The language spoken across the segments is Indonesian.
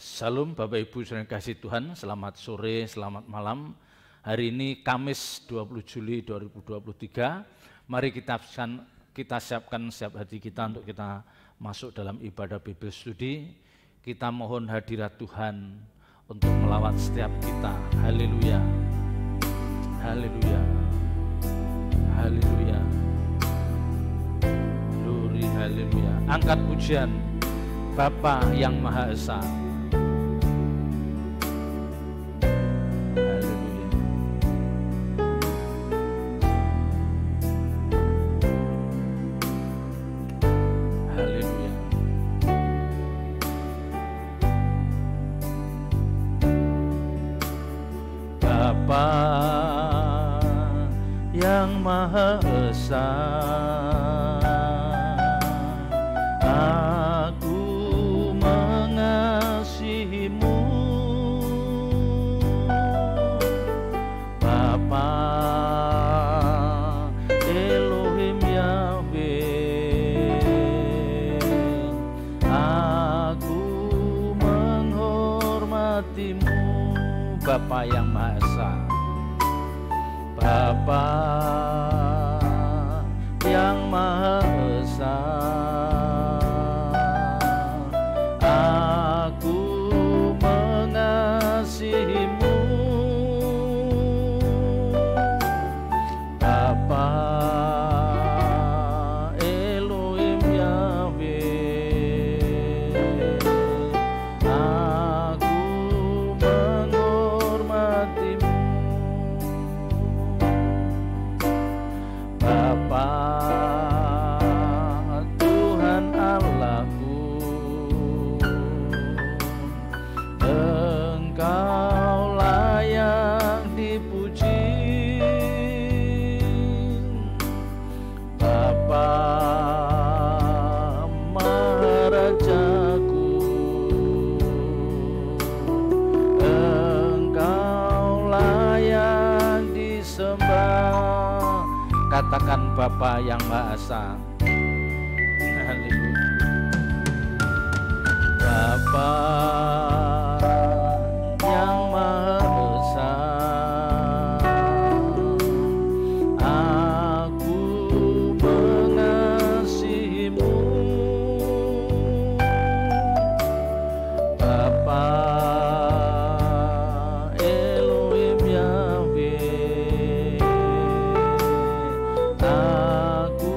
Salam Bapak Ibu saudara kasih Tuhan, selamat sore, selamat malam. Hari ini Kamis 20 Juli 2023. Mari kita siapkan setiap hati kita untuk kita masuk dalam ibadah Bible Study. Kita mohon hadirat Tuhan untuk melawat setiap kita. Haleluya. Haleluya. Haleluya. Glory, haleluya. Angkat pujian Bapa yang Maha Esa. Yang Maha Esa, aku mengasihimu, Bapa Elohim Yahweh, aku menghormatimu, Bapa yang Maha Esa. Bapa yang Maha Esa, aku mengasihimu, Bapa Elohim Yahweh, aku menghormatimu, Bapa Tuhan Allahku, Engkau layak dipuji, Bapa Maharajaku, Engkau layak disembah. Katakan Bapa yang Maha Esa. Haleluya. Bapa yang Maha Esa, aku mengasihimu, Bapa Elohim Yahweh, aku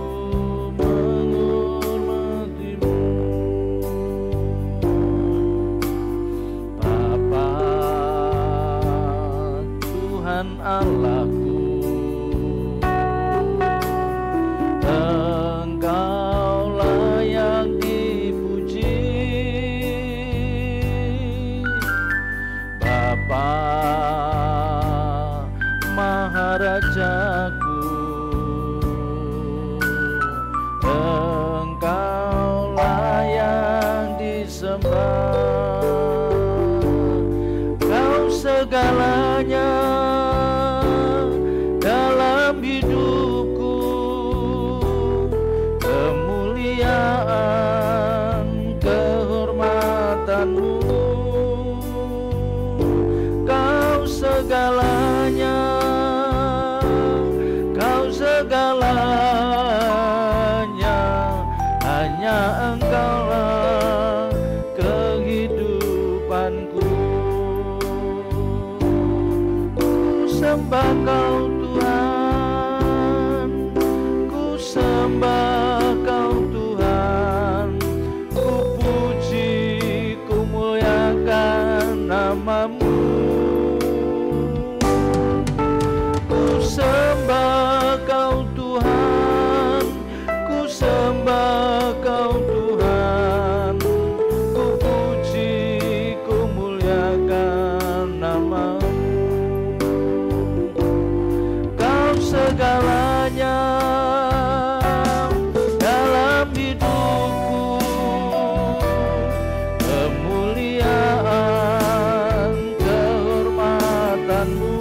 menghormatimu, Bapa Tuhan Allahku, Engkau layak dipuji, Bapa Maharajaku, Engkau layak disembah. Kau segalanya dalam hidupku, kemuliaan kehormatanmu, Kau segalanya, Kau segalanya, hanya Engkaulah kehidupanku. Ku sembah Kau Tuhan, ku sembah Kau Tuhan, ku puji, ku muliakan nama-Mu. Ku sembah Kau Tuhan, ku sembah Kau Tuhan, ku puji, ku muliakan nama-Mu. Kau segalanya dalam hidupku, kemuliaan kehormatanmu,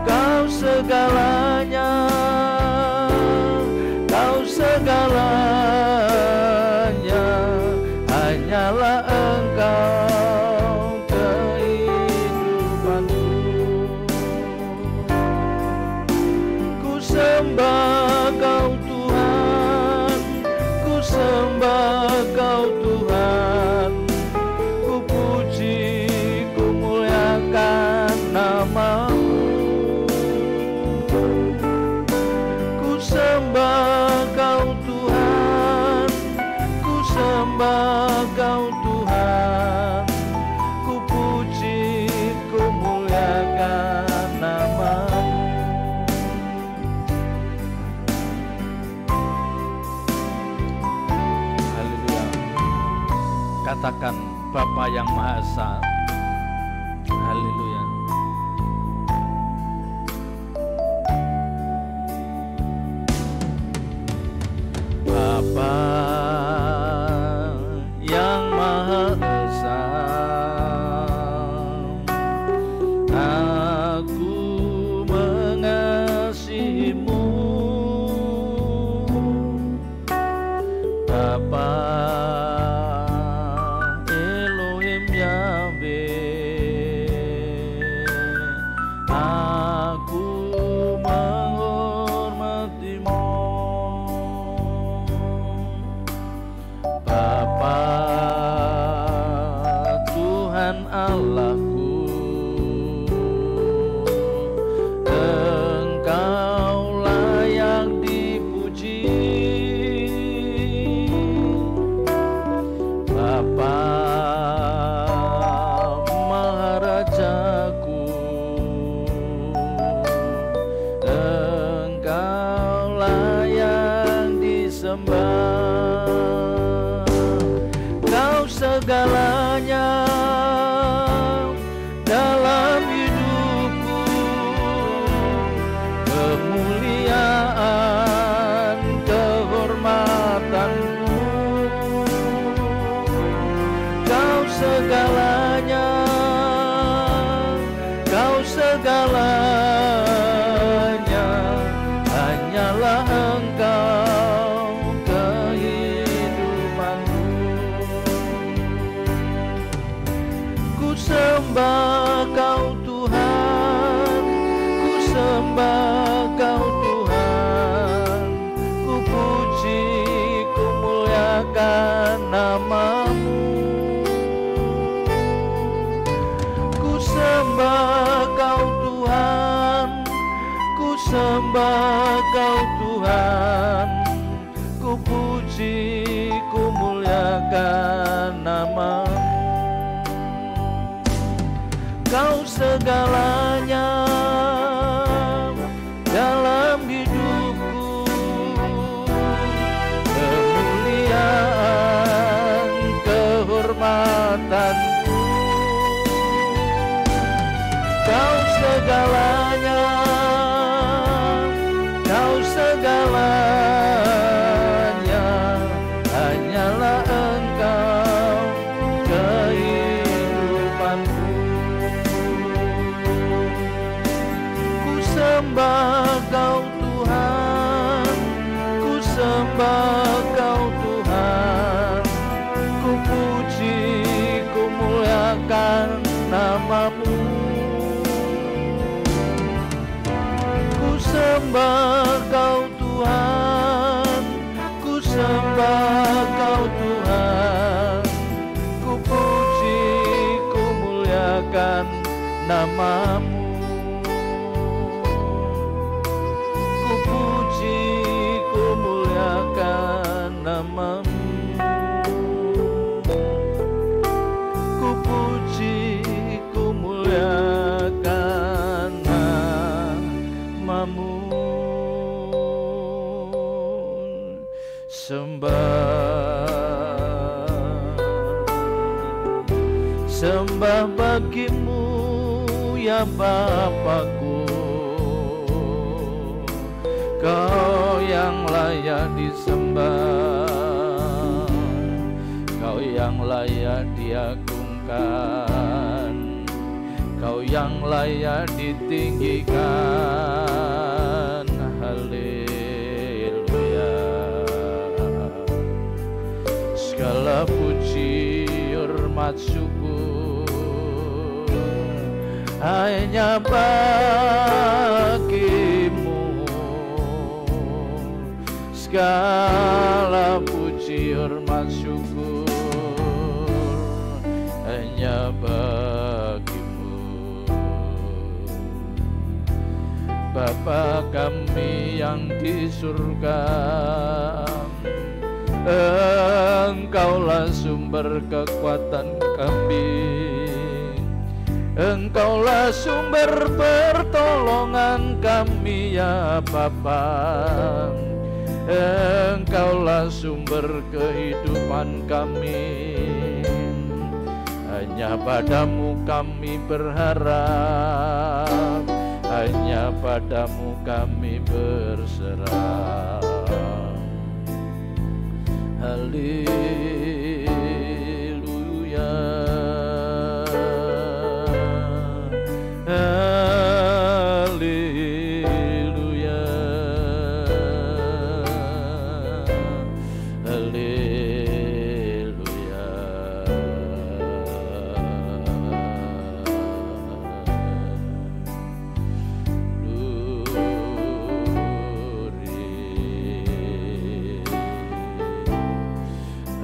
Kau segalanya, Kau segalanya, hanya sembah Kau Tuhan, ku sembah Kau Tuhan, ku puji, ku muliakan nama-Mu. Ku sembah Kau Tuhan, ku sembah Kau Tuhan, ku puji, ku muliakan nama-Mu. Haleluya. Katakan Bapa yang Maha Esa. Haleluya. Bapa yang Maha Esa, aku mengasihi-Mu. Bapa Elohim Yahweh, aku menghormati-Mu. Bapa Tuhan Allahku, Engkau layak dipuji. Bapa Maharajaku, Engkau layak disembah. Kau segalanya dalam hidupku, kemuliaan, kehormatanmu. Kau segalanya, Kau segalanya, hanyalah Engkau kehidupanku. Ku sembah Kau Tuhan, ku sembah Kau Tuhan, ku puji, ku muliakan nama-Mu. Ku sembah Kau Tuhan, ku sembah Kau Tuhan, ku puji, ku muliakan nama-Mu. Kau segalanya dalam hidupku, kemuliaan, kehormatanmu. Kau segalanya, Kau segalanya, hanyalah Engkau kehidupanku. Ku sembah Kau Tuhan, ku sembah Kau Tuhan, ku puji, ku muliakan nama-Mu. Ku sembah Kau Tuhan, ku sembah Kau Tuhan, ku puji, ku muliakan nama-Mu. Ku puji, ku muliakan nama-Mu. Ku puji, ku muliakan nama-Mu. Sembah bagi-Mu ya Bapakku, Kau yang layak disembah, Kau yang layak diagungkan, Kau yang layak ditinggikan. Haleluya. Segala puji, hormat, syukur hanya bagi-Mu. segala puji hormat syukur hanya bagimu. Bapa kami yang di surga, Engkaulah sumber kekuatan kami, Engkaulah sumber pertolongan kami ya Bapa. Engkaulah sumber kehidupan kami, hanya padamu kami berharap, hanya padamu kami berserah. Haleluya, haleluya, haleluya.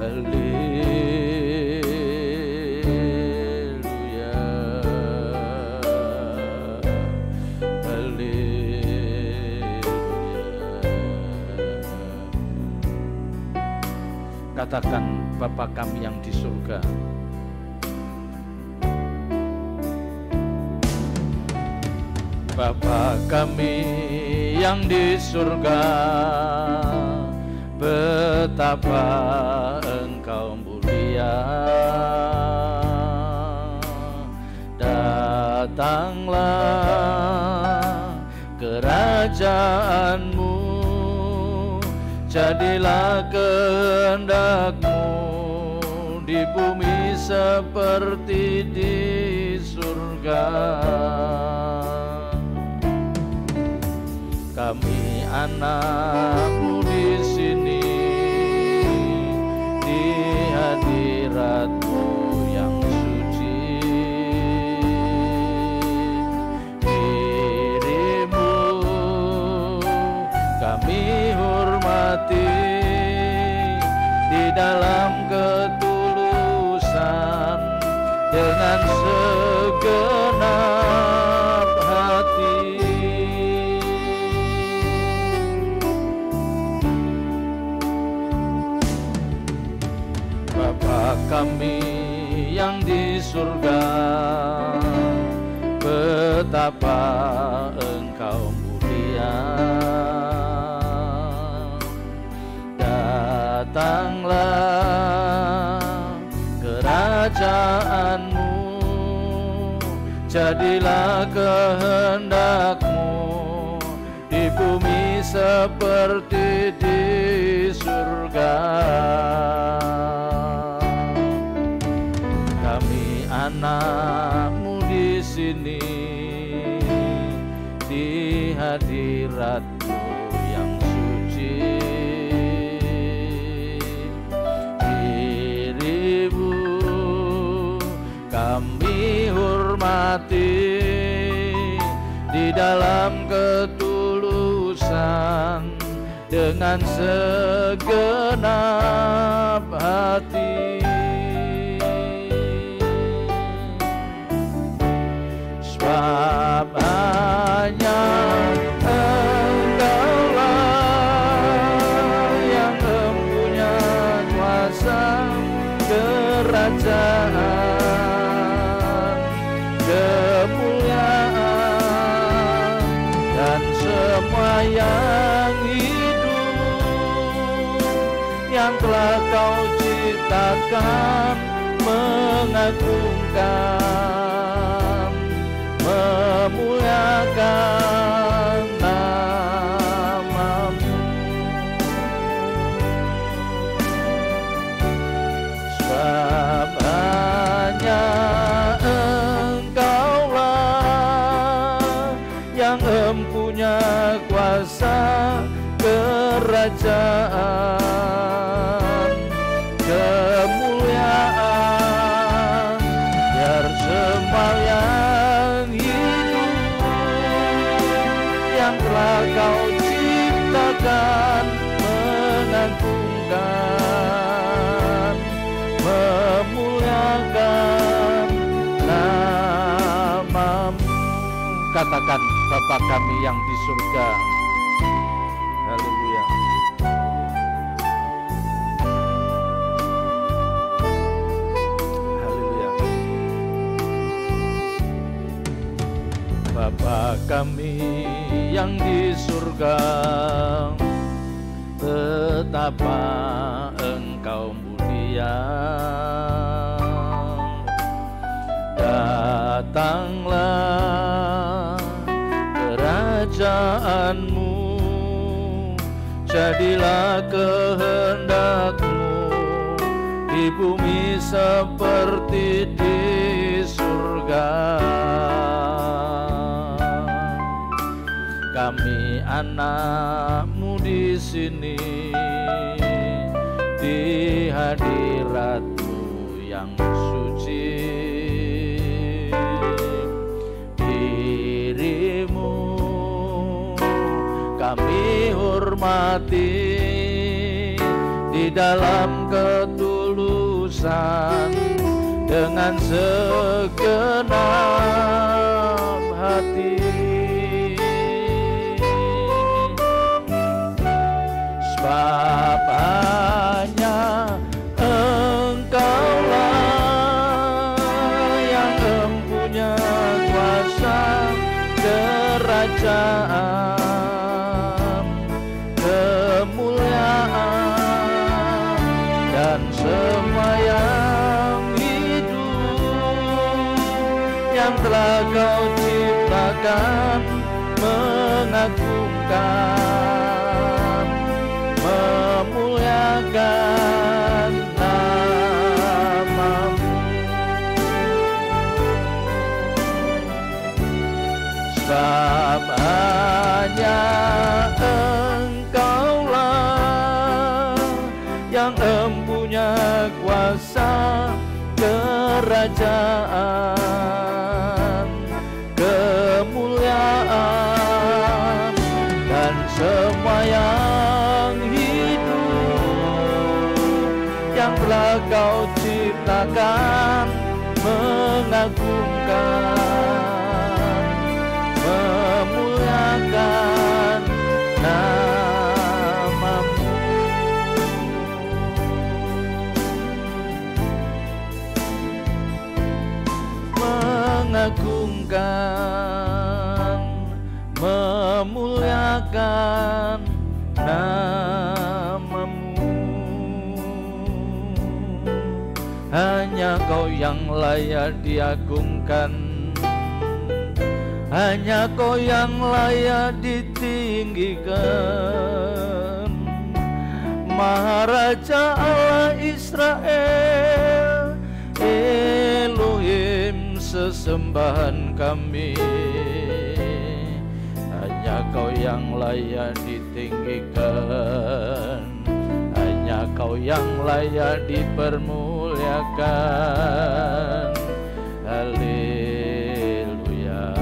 Haleluya, haleluya. Katakan, Bapa kami yang di surga. Bapa kami yang di surga, betapa Engkau mulia. Datanglah kerajaanmu, jadilah kehendak-Mu di bumi seperti di surga. Kami anak-Mu di sini, di hadirat-Mu yang suci. Diri-Mu kami hormati di dalam ketulusan dengan segenap hati. Bapa kami yang di surga, betapa Engkau mulia. Datanglah kerajaan-Mu, jadilah kehendak-Mu di bumi seperti di surga. Kami anak-Mu di sini, di hadirat-Mu yang suci. Diri-Mu kami hormati di dalam ketulusan dengan segenap hati. Sebab hanya Engkaulah yang mempunyai kuasa, kerajaan, kemuliaan, dan semua yang hidup yang telah Kau ciptakan, mengagungkan, memuliakan nama-Mu. Sebab hanya Engkaulah yang mempunyai kuasa, kerajaan, kemuliaan, biar semua yang hidup yang telah Kau ciptakan, mengagungkan, memuliakan nama-Mu. Katakan, Bapa kami yang di surga. Haleluya. Haleluya. Bapa kami yang di surga, betapa Engkau mulia. Datanglah kerajaan-Mu, jadilah kehendak-Mu di bumi seperti di surga. Kami anak-Mu di sini, di hadirat-Mu yang suci. Diri-Mu kami hormati di dalam ketulusan dengan segenap hati. Sebab hanya Engkaulah yang mempunyai kuasa, kerajaan, kemuliaan, dan semua yang hidup yang telah Kau ciptakan, mengagungkan, memuliakan nama-Mu. Sebab hanya Engkaulah yang mempunyai kuasa, kerajaan, kemuliaan, dan semua yang hidup yang telah Kau ciptakan, mengagungkan, memuliakan nama-Mu. Mengagungkan, memuliakan nama-Mu. Hanya Kau yang layak diagungkan, hanya Kau yang layak ditinggikan. Maharaja Allah Israel, Elohim sesembahan kami. Hanya Kau yang layak ditinggikan, hanya Kau yang layak dipermuliakan. Haleluya.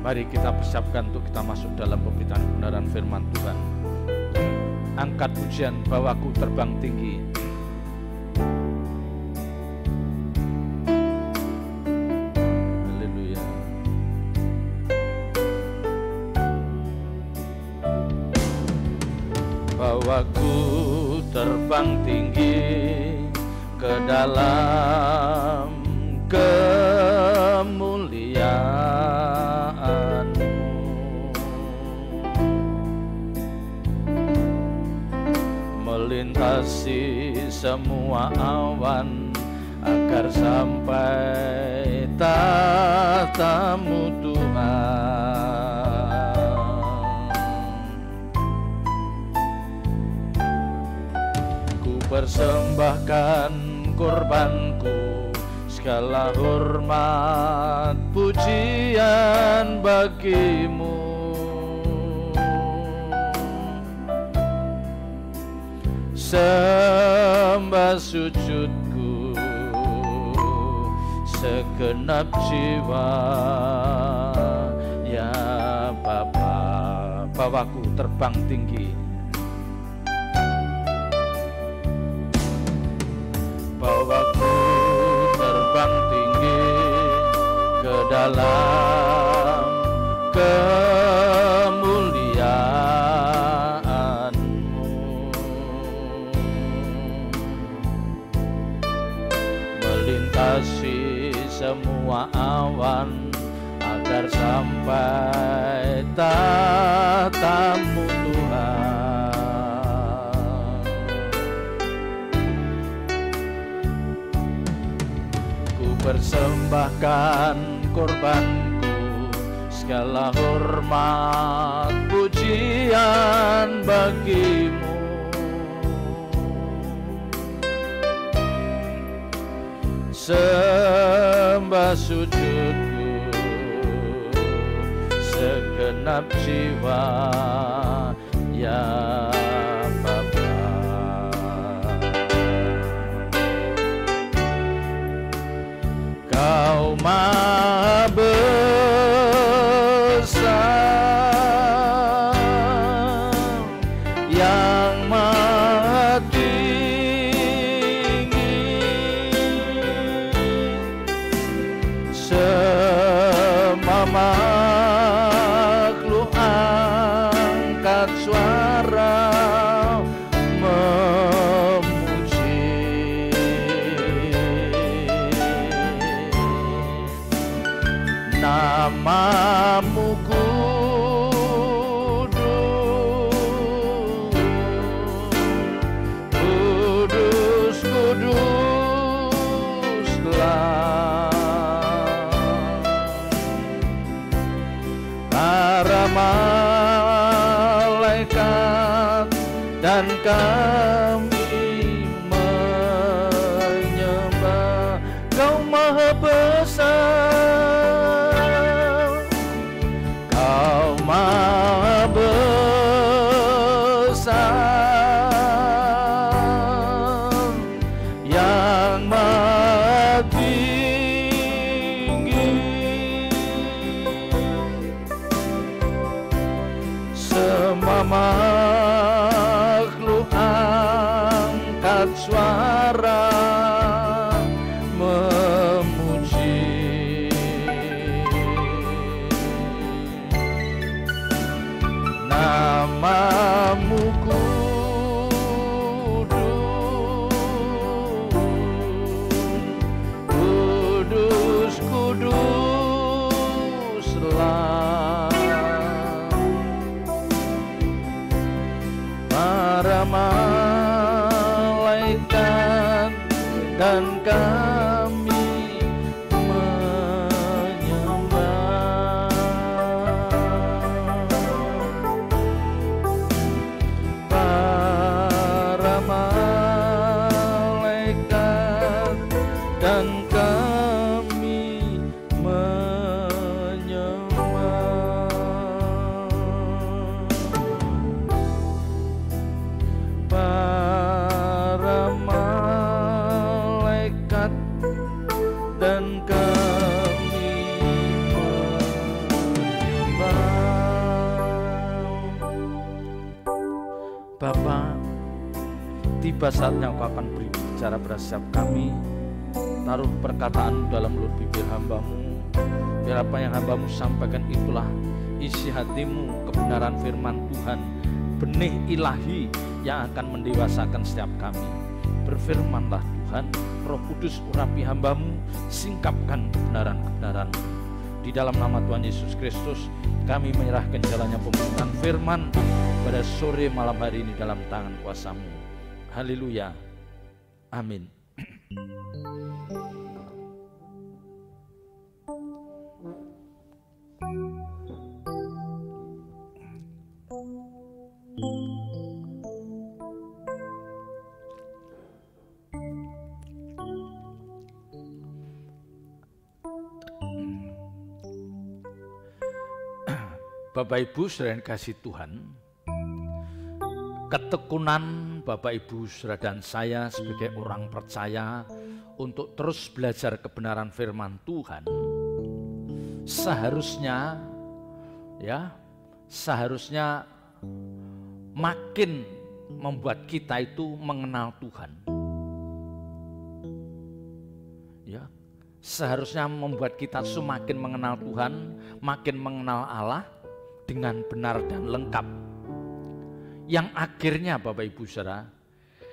Mari kita persiapkan untuk kita masuk dalam pemberitaan kebenaran firman Tuhan. Angkat pujian, bawaku terbang tinggi. Haleluya. Bawaku terbang tinggi ke dalam kemuliaan-Mu. Melintasi semua awan agar sampai tahta-Mu Tuhan. Ku persembahkan korbanku, segala hormat pujian bagi-Mu. Sembah sujudku, segenap jiwa, ya Bapa, bawaku terbang tinggi, bawaku terbang tinggi ke dalam kemuliaan-Mu, melintasi semua awan agar sampai tatamu Tuhan. Ku persembahkan korbanku, segala hormat pujian bagi-Mu. Sembah sujudku segenap jiwa, ya Bapa. Kau Maha besar, yang Maha tinggi, semua makhluk angkat suara memuji. Nama-Mu kudus, kudus, kuduslah. Para malaikat dan kami menyembah Kau Maha besar, Kau Maha besar, yang Maha tinggi. Semua makhluk angkat suara memuji. Nama-Mu kudus, kudus, kuduslah. Para malaikat dan kami menyembah. Para malaikat dan kami menyembah. Para malaikat dan kami menyembah. Bapa, tiba saatnya Engkau akan berbicara pada setiap kami. Taruh perkataan dalam mulut bibir hamba-Mu, biar apa yang hamba-Mu sampaikan itulah isi hati-Mu, kebenaran firman Tuhan, benih ilahi yang akan mendewasakan setiap kami. Berfirmanlah Tuhan, Roh Kudus urapi hamba-Mu, singkapkan kebenaran-kebenaran. Di dalam nama Tuhan Yesus Kristus, kami menyerahkan jalannya pemberitaan firman pada sore malam hari ini dalam tangan kuasa-Mu. Haleluya. Amin. Bapak Ibu saudara yang kasih Tuhan, ketekunan Bapak Ibu saudara dan saya sebagai orang percaya untuk terus belajar kebenaran firman Tuhan, seharusnya ya seharusnya makin membuat kita itu mengenal Tuhan. Ya, seharusnya membuat kita semakin mengenal Tuhan, makin mengenal Allah dengan benar dan lengkap. Yang akhirnya Bapak Ibu Saudara,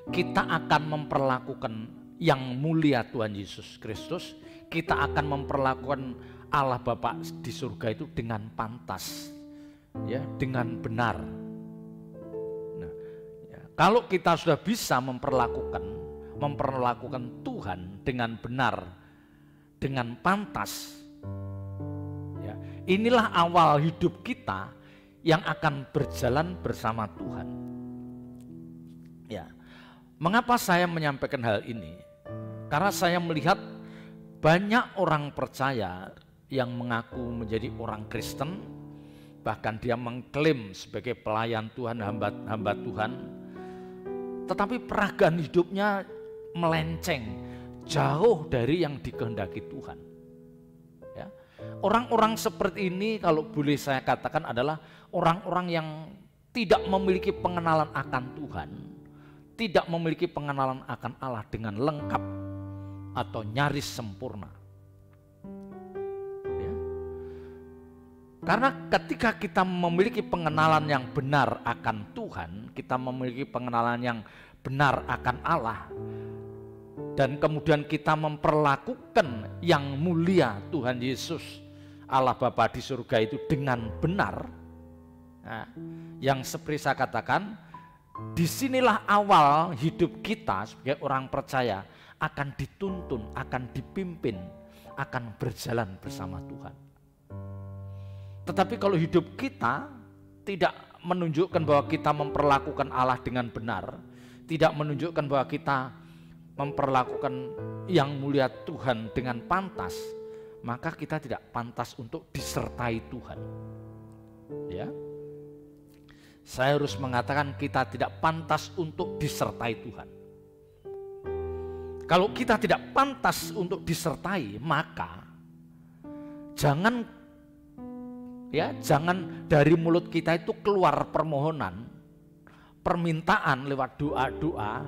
kita akan memperlakukan yang mulia Tuhan Yesus Kristus, kita akan memperlakukan Allah Bapa di surga itu dengan pantas, ya, dengan benar. Nah, ya, kalau kita sudah bisa memperlakukan Tuhan dengan benar, dengan pantas, ya, inilah awal hidup kita yang akan berjalan bersama Tuhan. Ya, mengapa saya menyampaikan hal ini? Karena saya melihat banyak orang percaya yang mengaku menjadi orang Kristen, bahkan dia mengklaim sebagai pelayan Tuhan, hamba Tuhan, tetapi peragaan hidupnya melenceng jauh dari yang dikehendaki Tuhan. Ya. Orang-orang seperti ini kalau boleh saya katakan adalah orang-orang yang tidak memiliki pengenalan akan Tuhan, tidak memiliki pengenalan akan Allah dengan lengkap atau nyaris sempurna. Ya. Karena ketika kita memiliki pengenalan yang benar akan Tuhan, kita memiliki pengenalan yang benar akan Allah, dan kemudian kita memperlakukan yang mulia Tuhan Yesus, Allah Bapa di surga itu dengan benar. Nah, yang seperti saya katakan, disinilah awal hidup kita sebagai orang percaya akan dituntun, akan dipimpin, akan berjalan bersama Tuhan. Tetapi kalau hidup kita tidak menunjukkan bahwa kita memperlakukan Allah dengan benar, tidak menunjukkan bahwa kita memperlakukan yang mulia Tuhan dengan pantas, maka kita tidak pantas untuk disertai Tuhan. Ya. Saya harus mengatakan kita tidak pantas untuk disertai Tuhan. Kalau kita tidak pantas untuk disertai, maka jangan dari mulut kita itu keluar permohonan, permintaan lewat doa-doa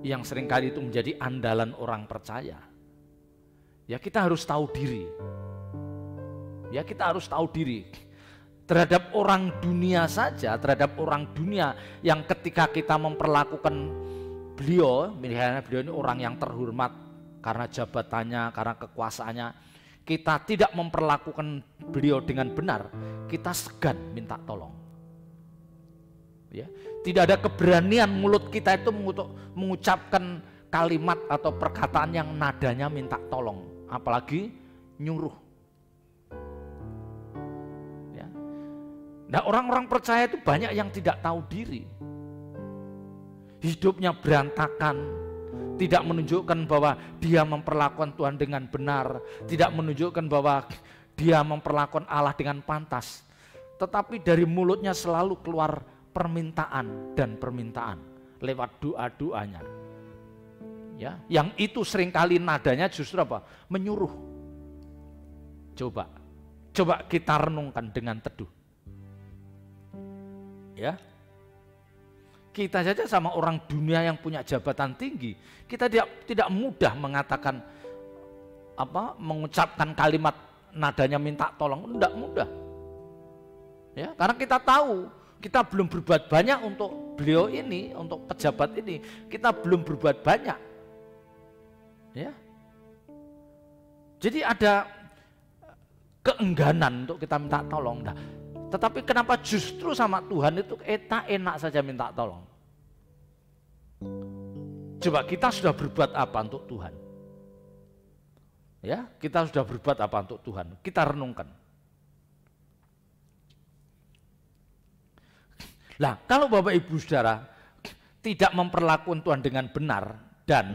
yang seringkali itu menjadi andalan orang percaya. Ya, kita harus tahu diri. Ya, kita harus tahu diri. Terhadap orang dunia saja, terhadap orang dunia yang ketika kita memperlakukan beliau, misalnya beliau ini orang yang terhormat karena jabatannya, karena kekuasaannya, kita tidak memperlakukan beliau dengan benar, kita segan minta tolong. Ya, tidak ada keberanian mulut kita itu untuk mengucapkan kalimat atau perkataan yang nadanya minta tolong, apalagi nyuruh. Nah, orang-orang percaya itu banyak yang tidak tahu diri. Hidupnya berantakan, tidak menunjukkan bahwa dia memperlakukan Tuhan dengan benar, tidak menunjukkan bahwa dia memperlakukan Allah dengan pantas. Tetapi dari mulutnya selalu keluar permintaan dan permintaan lewat doa-doanya. Ya, yang itu seringkali nadanya justru apa? Menyuruh. Coba kita renungkan dengan teduh. Ya, kita saja sama orang dunia yang punya jabatan tinggi, kita tidak mudah mengatakan mengucapkan kalimat nadanya minta tolong, tidak mudah. Ya, karena kita tahu kita belum berbuat banyak untuk beliau ini, untuk pejabat ini, kita belum berbuat banyak. Ya, jadi ada keengganan untuk kita minta tolong. Nah, tetapi kenapa justru sama Tuhan itu enak saja minta tolong? Coba kita sudah berbuat apa untuk Tuhan? Ya, kita sudah berbuat apa untuk Tuhan? Kita renungkan. Nah, kalau Bapak Ibu Saudara tidak memperlakukan Tuhan dengan benar dan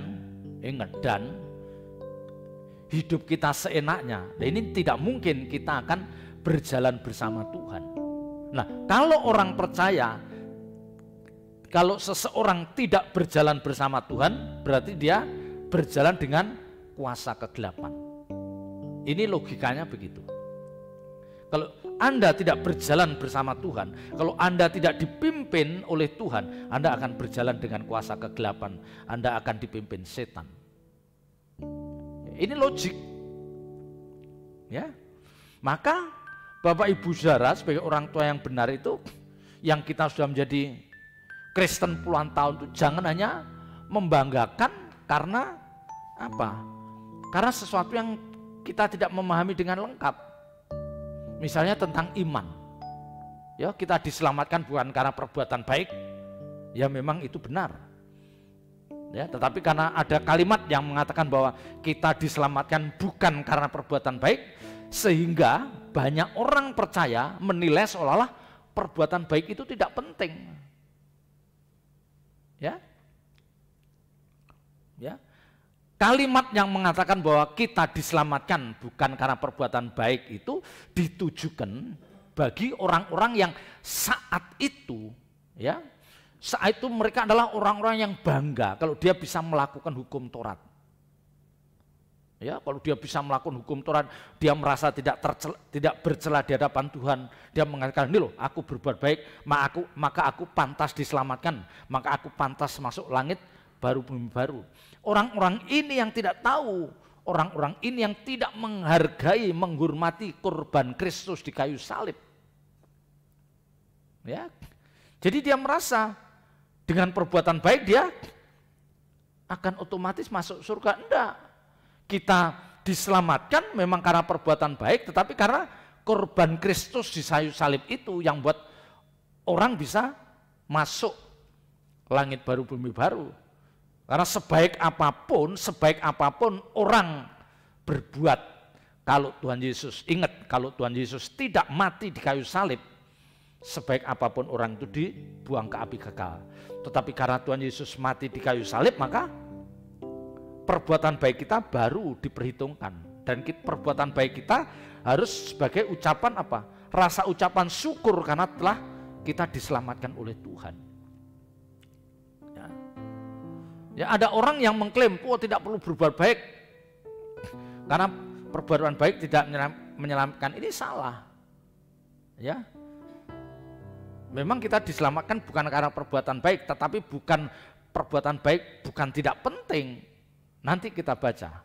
hidup kita seenaknya, nah ini tidak mungkin kita akan berjalan bersama Tuhan. Nah, kalau orang percaya, kalau seseorang tidak berjalan bersama Tuhan, berarti dia berjalan dengan kuasa kegelapan. Ini logikanya begitu. Kalau Anda tidak berjalan bersama Tuhan, kalau Anda tidak dipimpin oleh Tuhan, Anda akan berjalan dengan kuasa kegelapan, Anda akan dipimpin setan. Ini logik. Ya. Maka Bapak Ibu Saudara sebagai orang tua yang benar itu, yang kita sudah menjadi Kristen puluhan tahun itu, jangan hanya membanggakan karena apa? Karena sesuatu yang kita tidak memahami dengan lengkap. Misalnya tentang iman. Ya, kita diselamatkan bukan karena perbuatan baik. Ya memang itu benar. Ya, tetapi karena ada kalimat yang mengatakan bahwa kita diselamatkan bukan karena perbuatan baik, sehingga banyak orang percaya menilai seolah-olah perbuatan baik itu tidak penting. Ya. Ya. Kalimat yang mengatakan bahwa kita diselamatkan bukan karena perbuatan baik itu ditujukan bagi orang-orang yang saat itu, ya, saat itu mereka adalah orang-orang yang bangga kalau dia bisa melakukan hukum Taurat. Ya, kalau dia bisa melakukan hukum Taurat, dia merasa tidak bercela di hadapan Tuhan. Dia mengatakan, ini loh, aku berbuat baik, maka aku pantas diselamatkan, maka aku pantas masuk langit baru bumi baru. Orang-orang ini yang tidak tahu, orang-orang ini yang tidak menghargai, menghormati korban Kristus di kayu salib. Ya, jadi dia merasa dengan perbuatan baik dia akan otomatis masuk surga. Enggak, kita diselamatkan memang karena perbuatan baik, tetapi karena korban Kristus di kayu salib itu yang buat orang bisa masuk langit baru bumi baru. Karena sebaik apapun orang berbuat, kalau Tuhan Yesus, ingat, kalau Tuhan Yesus tidak mati di kayu salib, sebaik apapun orang itu dibuang ke api kekal. Tetapi karena Tuhan Yesus mati di kayu salib, maka perbuatan baik kita baru diperhitungkan. Dan perbuatan baik kita harus sebagai ucapan apa? Rasa ucapan syukur karena telah kita diselamatkan oleh Tuhan. Ya, ada orang yang mengklaim, tidak perlu berbuat baik karena perbuatan baik tidak menyelamatkan. Ini salah. Ya, memang kita diselamatkan bukan karena perbuatan baik, tetapi bukan perbuatan baik bukan tidak penting. Nanti kita baca.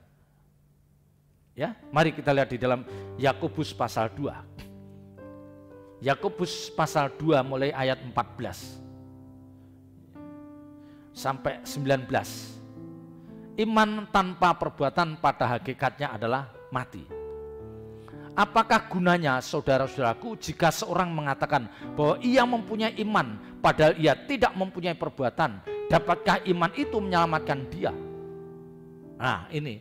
Ya, mari kita lihat di dalam Yakobus pasal 2. Yakobus pasal 2 mulai ayat 14. Sampai 19. Iman tanpa perbuatan pada hakikatnya adalah mati. Apakah gunanya saudara-saudaraku jika seorang mengatakan bahwa ia mempunyai iman padahal ia tidak mempunyai perbuatan? Dapatkah iman itu menyelamatkan dia? Nah, ini.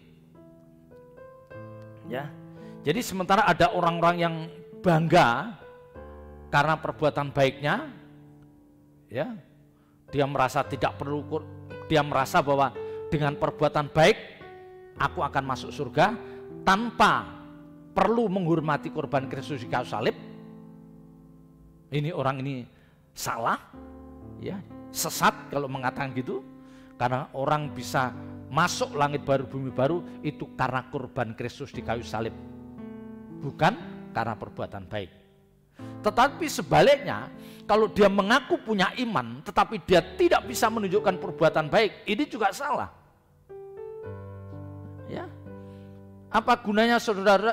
Ya. Jadi sementara ada orang-orang yang bangga karena perbuatan baiknya, ya, dia merasa tidak perlu, dia merasa bahwa dengan perbuatan baik aku akan masuk surga tanpa perlu menghormati korban Kristus di kayu salib. Ini orang ini salah, ya, sesat kalau mengatakan gitu. Karena orang bisa masuk langit baru bumi baru itu karena korban Kristus di kayu salib, bukan karena perbuatan baik. Tetapi sebaliknya, kalau dia mengaku punya iman tetapi dia tidak bisa menunjukkan perbuatan baik, ini juga salah. Ya. Apa gunanya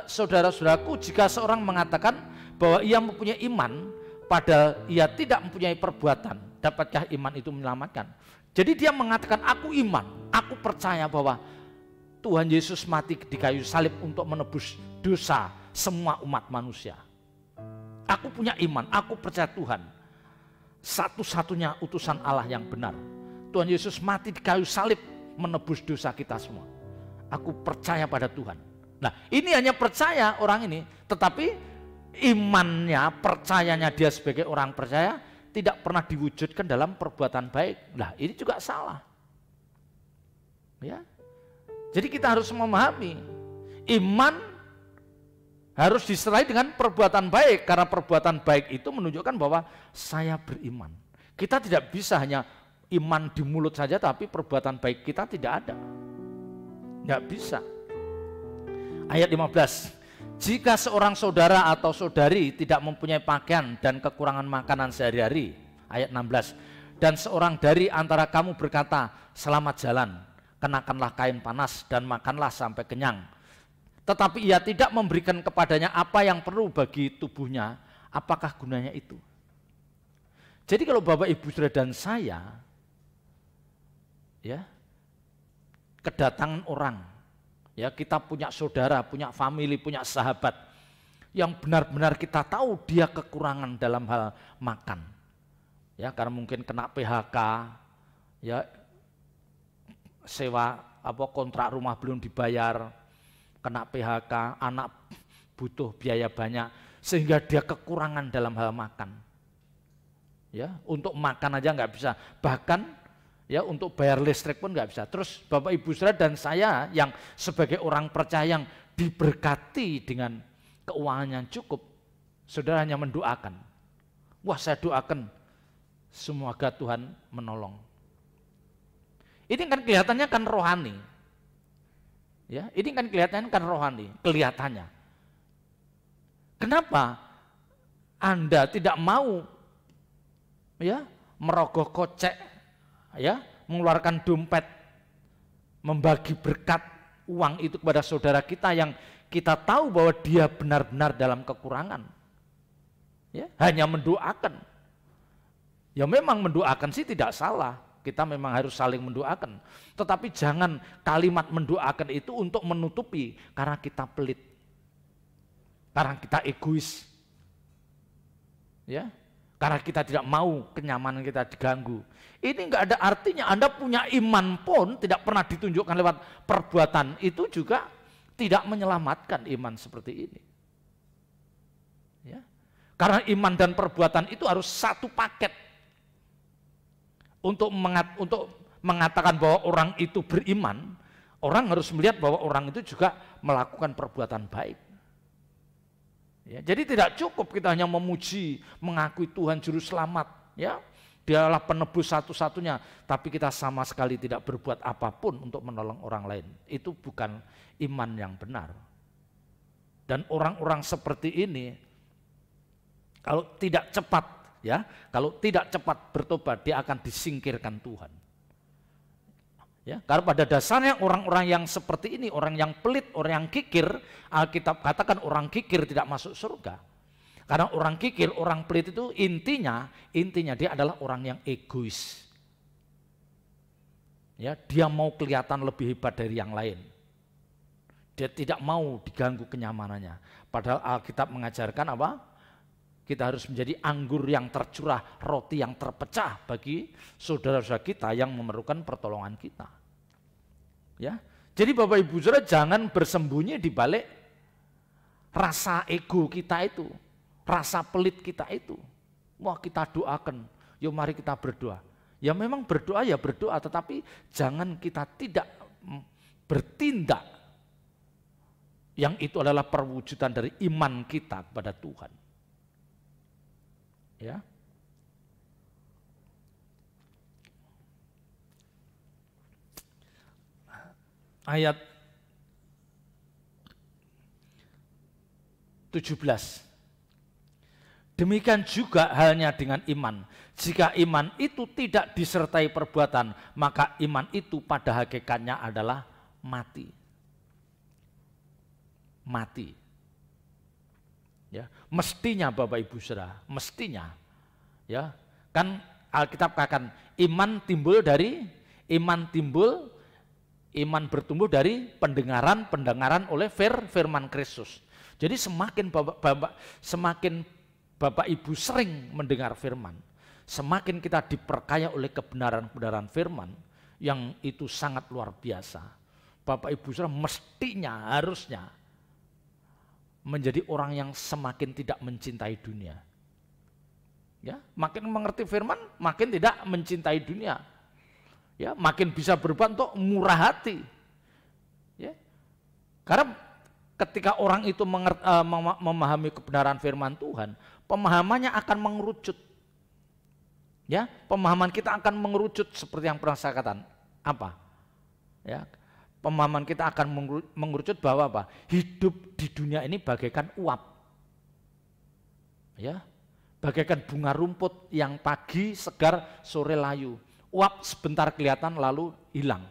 saudara-saudaraku jika seorang mengatakan bahwa ia mempunyai iman padahal ia tidak mempunyai perbuatan? Dapatkah iman itu menyelamatkan? Jadi dia mengatakan, aku iman, aku percaya bahwa Tuhan Yesus mati di kayu salib untuk menebus dosa semua umat manusia. Aku punya iman, aku percaya Tuhan satu-satunya utusan Allah yang benar. Tuhan Yesus mati di kayu salib menebus dosa kita semua. Aku percaya pada Tuhan. Nah, ini hanya percaya orang ini, tetapi imannya, percayanya dia sebagai orang percaya tidak pernah diwujudkan dalam perbuatan baik. Nah, ini juga salah. Ya. Jadi kita harus memahami, iman harus disertai dengan perbuatan baik, karena perbuatan baik itu menunjukkan bahwa saya beriman. Kita tidak bisa hanya iman di mulut saja tapi perbuatan baik kita tidak ada. Nggak bisa. Ayat 15. Jika seorang saudara atau saudari tidak mempunyai pakaian dan kekurangan makanan sehari-hari, ayat 16, dan seorang dari antara kamu berkata, selamat jalan, kenakanlah kain panas dan makanlah sampai kenyang, tetapi ia tidak memberikan kepadanya apa yang perlu bagi tubuhnya, apakah gunanya itu? Jadi kalau Bapak Ibu Saudara dan saya, ya, kedatangan orang, ya, kita punya saudara, punya family, punya sahabat yang benar-benar kita tahu dia kekurangan dalam hal makan, ya, karena mungkin kena PHK, ya, sewa kontrak rumah belum dibayar, kena PHK, anak butuh biaya banyak sehingga dia kekurangan dalam hal makan, ya, untuk makan aja nggak bisa, bahkan ya untuk bayar listrik pun nggak bisa. Terus Bapak Ibu Saudara dan saya yang sebagai orang percaya yang diberkati dengan keuangan yang cukup, saudara hanya mendoakan. Wah, saya doakan semoga Tuhan menolong. Ini kan kelihatannya kan rohani. Ya, ini kan kelihatannya kan rohani, kelihatannya. Kenapa Anda tidak mau, ya, merogoh kocek, ya, mengeluarkan dompet, membagi berkat uang itu kepada saudara kita yang kita tahu bahwa dia benar-benar dalam kekurangan, ya, hanya mendoakan. Ya memang mendoakan sih tidak salah, kita memang harus saling mendoakan, tetapi jangan kalimat mendoakan itu untuk menutupi karena kita pelit, karena kita egois, ya, karena kita tidak mau kenyamanan kita diganggu. Ini enggak ada artinya. Anda punya iman pun tidak pernah ditunjukkan lewat perbuatan, itu juga tidak menyelamatkan iman seperti ini. Ya. Karena iman dan perbuatan itu harus satu paket. Untuk mengatakan bahwa orang itu beriman, orang harus melihat bahwa orang itu juga melakukan perbuatan baik. Ya, jadi tidak cukup kita hanya memuji, mengakui Tuhan Juru Selamat, ya, Dialah penebus satu-satunya, tapi kita sama sekali tidak berbuat apapun untuk menolong orang lain. Itu bukan iman yang benar. Dan orang-orang seperti ini, kalau tidak cepat, ya, kalau tidak cepat bertobat, dia akan disingkirkan Tuhan. Ya, karena pada dasarnya orang-orang yang seperti ini, orang yang pelit, orang yang kikir, Alkitab katakan orang kikir tidak masuk surga. Karena orang kikir, orang pelit itu intinya dia adalah orang yang egois. Ya, dia mau kelihatan lebih hebat dari yang lain. Dia tidak mau diganggu kenyamanannya. Padahal Alkitab mengajarkan apa? Kita harus menjadi anggur yang tercurah, roti yang terpecah bagi saudara-saudara kita yang memerlukan pertolongan kita. Ya, jadi Bapak Ibu Saudara jangan bersembunyi di balik rasa ego kita itu, rasa pelit kita itu. Wah, kita doakan, yuk mari kita berdoa. Ya memang berdoa ya berdoa, tetapi jangan kita tidak bertindak yang itu adalah perwujudan dari iman kita kepada Tuhan. Ya. Ayat 17. Demikian juga halnya dengan iman. Jika iman itu tidak disertai perbuatan, maka iman itu pada hakikatnya adalah mati. Mati. Ya, mestinya Bapak Ibu Saudara, mestinya, ya, kan Alkitab katakan iman bertumbuh dari pendengaran oleh firman Kristus. Jadi semakin Bapak Ibu sering mendengar firman, semakin kita diperkaya oleh kebenaran-kebenaran firman yang itu sangat luar biasa. Bapak Ibu Saudara mestinya, harusnya menjadi orang yang semakin tidak mencintai dunia. Ya, makin mengerti firman, makin tidak mencintai dunia. Ya, makin bisa berbuat untuk murah hati. Ya. Karena ketika orang itu memahami kebenaran firman Tuhan, pemahamannya akan mengerucut. Ya, pemahaman kita akan mengerucut seperti yang pernah saya katakan. Apa? Ya. pemahaman kita akan mengerucut bahwa apa? Hidup di dunia ini bagaikan uap. Ya, bagaikan bunga rumput yang pagi segar, sore layu. Uap sebentar kelihatan lalu hilang.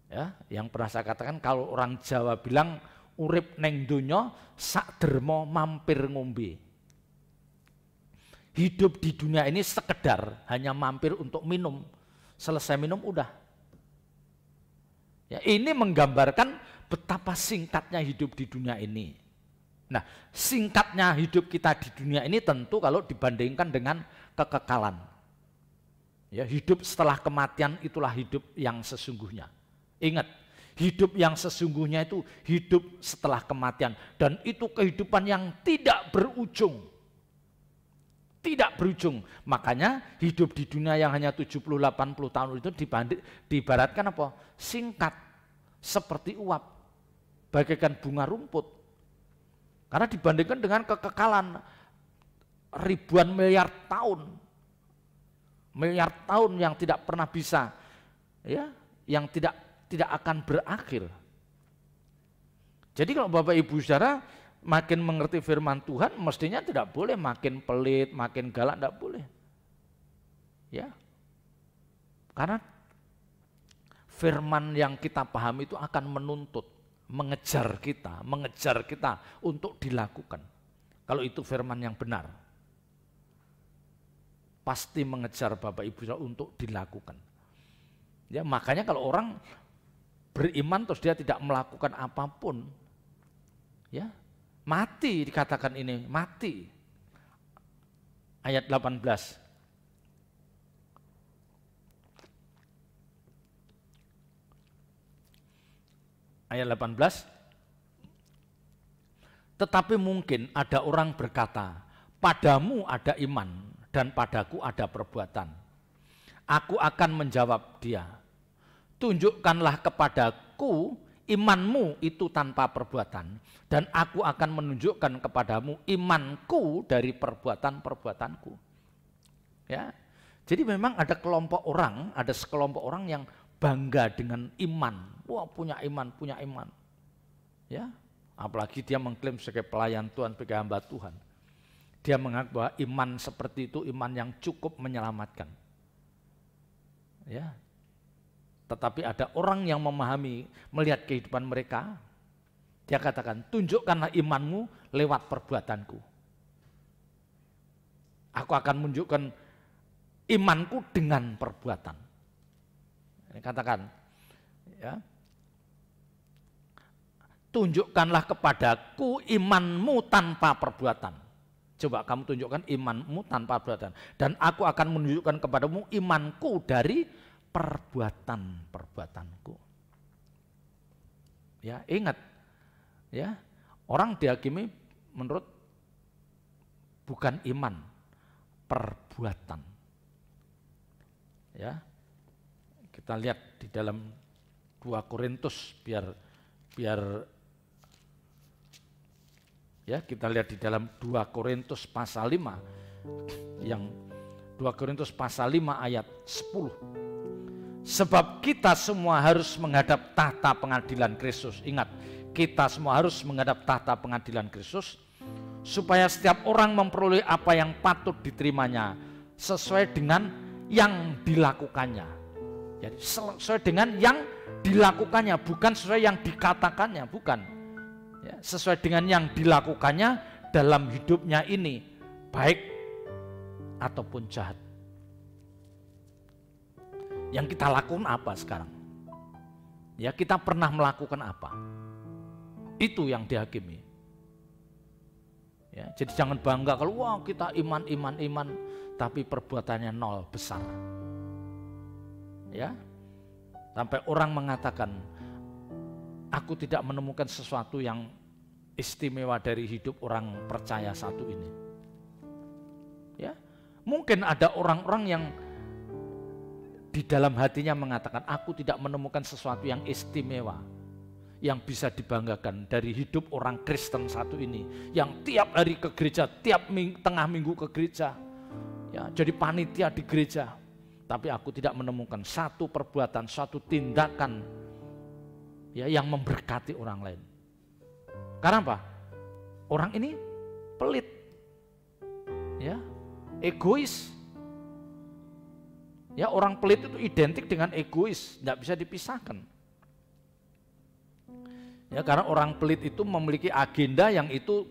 Ya, yang pernah saya katakan kalau orang Jawa bilang urip neng donya sak dermo mampir ngombe. Hidup di dunia ini sekedar hanya mampir untuk minum. Selesai minum udah. Ya, ini menggambarkan betapa singkatnya hidup di dunia ini. Nah, singkatnya hidup kita di dunia ini tentu kalau dibandingkan dengan kekekalan. Ya, hidup setelah kematian itulah hidup yang sesungguhnya. Ingat, hidup yang sesungguhnya itu hidup setelah kematian. Dan itu kehidupan yang tidak berujung. Tidak berujung. Makanya hidup di dunia yang hanya 70-80 tahun itu diibaratkan apa? Singkat, seperti uap, bagaikan bunga rumput. Karena dibandingkan dengan kekekalan ribuan miliar tahun yang tidak pernah bisa, ya, yang tidak akan berakhir. Jadi kalau Bapak Ibu Saudara makin mengerti firman Tuhan, mestinya tidak boleh makin pelit, makin galak, tidak boleh. Ya, karena firman yang kita pahami itu akan menuntut, mengejar kita untuk dilakukan. Kalau itu firman yang benar, pasti mengejar Bapak Ibu untuk dilakukan. Ya, makanya kalau orang beriman terus dia tidak melakukan apapun, ya, mati dikatakan ini, mati. Ayat 18. Ayat 18. Tetapi mungkin ada orang berkata, padamu ada iman dan padaku ada perbuatan. Aku akan menjawab dia, tunjukkanlah kepadaku imanmu itu tanpa perbuatan, dan aku akan menunjukkan kepadamu imanku dari perbuatan-perbuatanku. Ya, jadi memang ada sekelompok orang yang bangga dengan iman. Wah, punya iman. Ya, apalagi dia mengklaim sebagai pelayan Tuhan, sebagai hamba Tuhan. Dia menganggap bahwa iman seperti itu iman yang cukup menyelamatkan. Ya. Tetapi ada orang yang memahami, melihat kehidupan mereka, dia katakan, tunjukkanlah imanmu lewat perbuatanku. Aku akan menunjukkan imanku dengan perbuatan. Ini katakan, ya, tunjukkanlah kepadaku imanmu tanpa perbuatan. Coba kamu tunjukkan imanmu tanpa perbuatan. Dan aku akan menunjukkan kepadamu imanku dari perbuatan-perbuatanku. Ya, ingat, ya, orang dihakimi menurut bukan iman, perbuatan. Ya, kita lihat di dalam 2 Korintus biar ya, kita lihat di dalam 2 Korintus pasal 5 yang 2 Korintus pasal 5 ayat 10. Sebab kita semua harus menghadap tahta pengadilan Kristus. Ingat, kita semua harus menghadap tahta pengadilan Kristus, supaya setiap orang memperoleh apa yang patut diterimanya sesuai dengan yang dilakukannya. Jadi sesuai dengan yang dilakukannya, bukan sesuai yang dikatakannya, bukan. Ya, sesuai dengan yang dilakukannya dalam hidupnya ini, baik ataupun jahat. Yang kita lakukan apa sekarang? Ya, kita pernah melakukan apa? Itu yang dihakimi. Ya, jadi jangan bangga kalau wah kita iman, tapi perbuatannya nol besar. Ya, sampai orang mengatakan, aku tidak menemukan sesuatu yang istimewa dari hidup orang percaya satu ini. Ya, mungkin ada orang-orang yang di dalam hatinya mengatakan, aku tidak menemukan sesuatu yang istimewa, yang bisa dibanggakan dari hidup orang Kristen satu ini, yang tiap hari ke gereja, tiap tengah minggu ke gereja, ya, jadi panitia di gereja. Tapi aku tidak menemukan satu perbuatan, satu tindakan ya, yang memberkati orang lain. Karena apa? Orang ini pelit, ya, egois. Ya, orang pelit itu identik dengan egois, tidak bisa dipisahkan. Ya, karena orang pelit itu memiliki agenda yang itu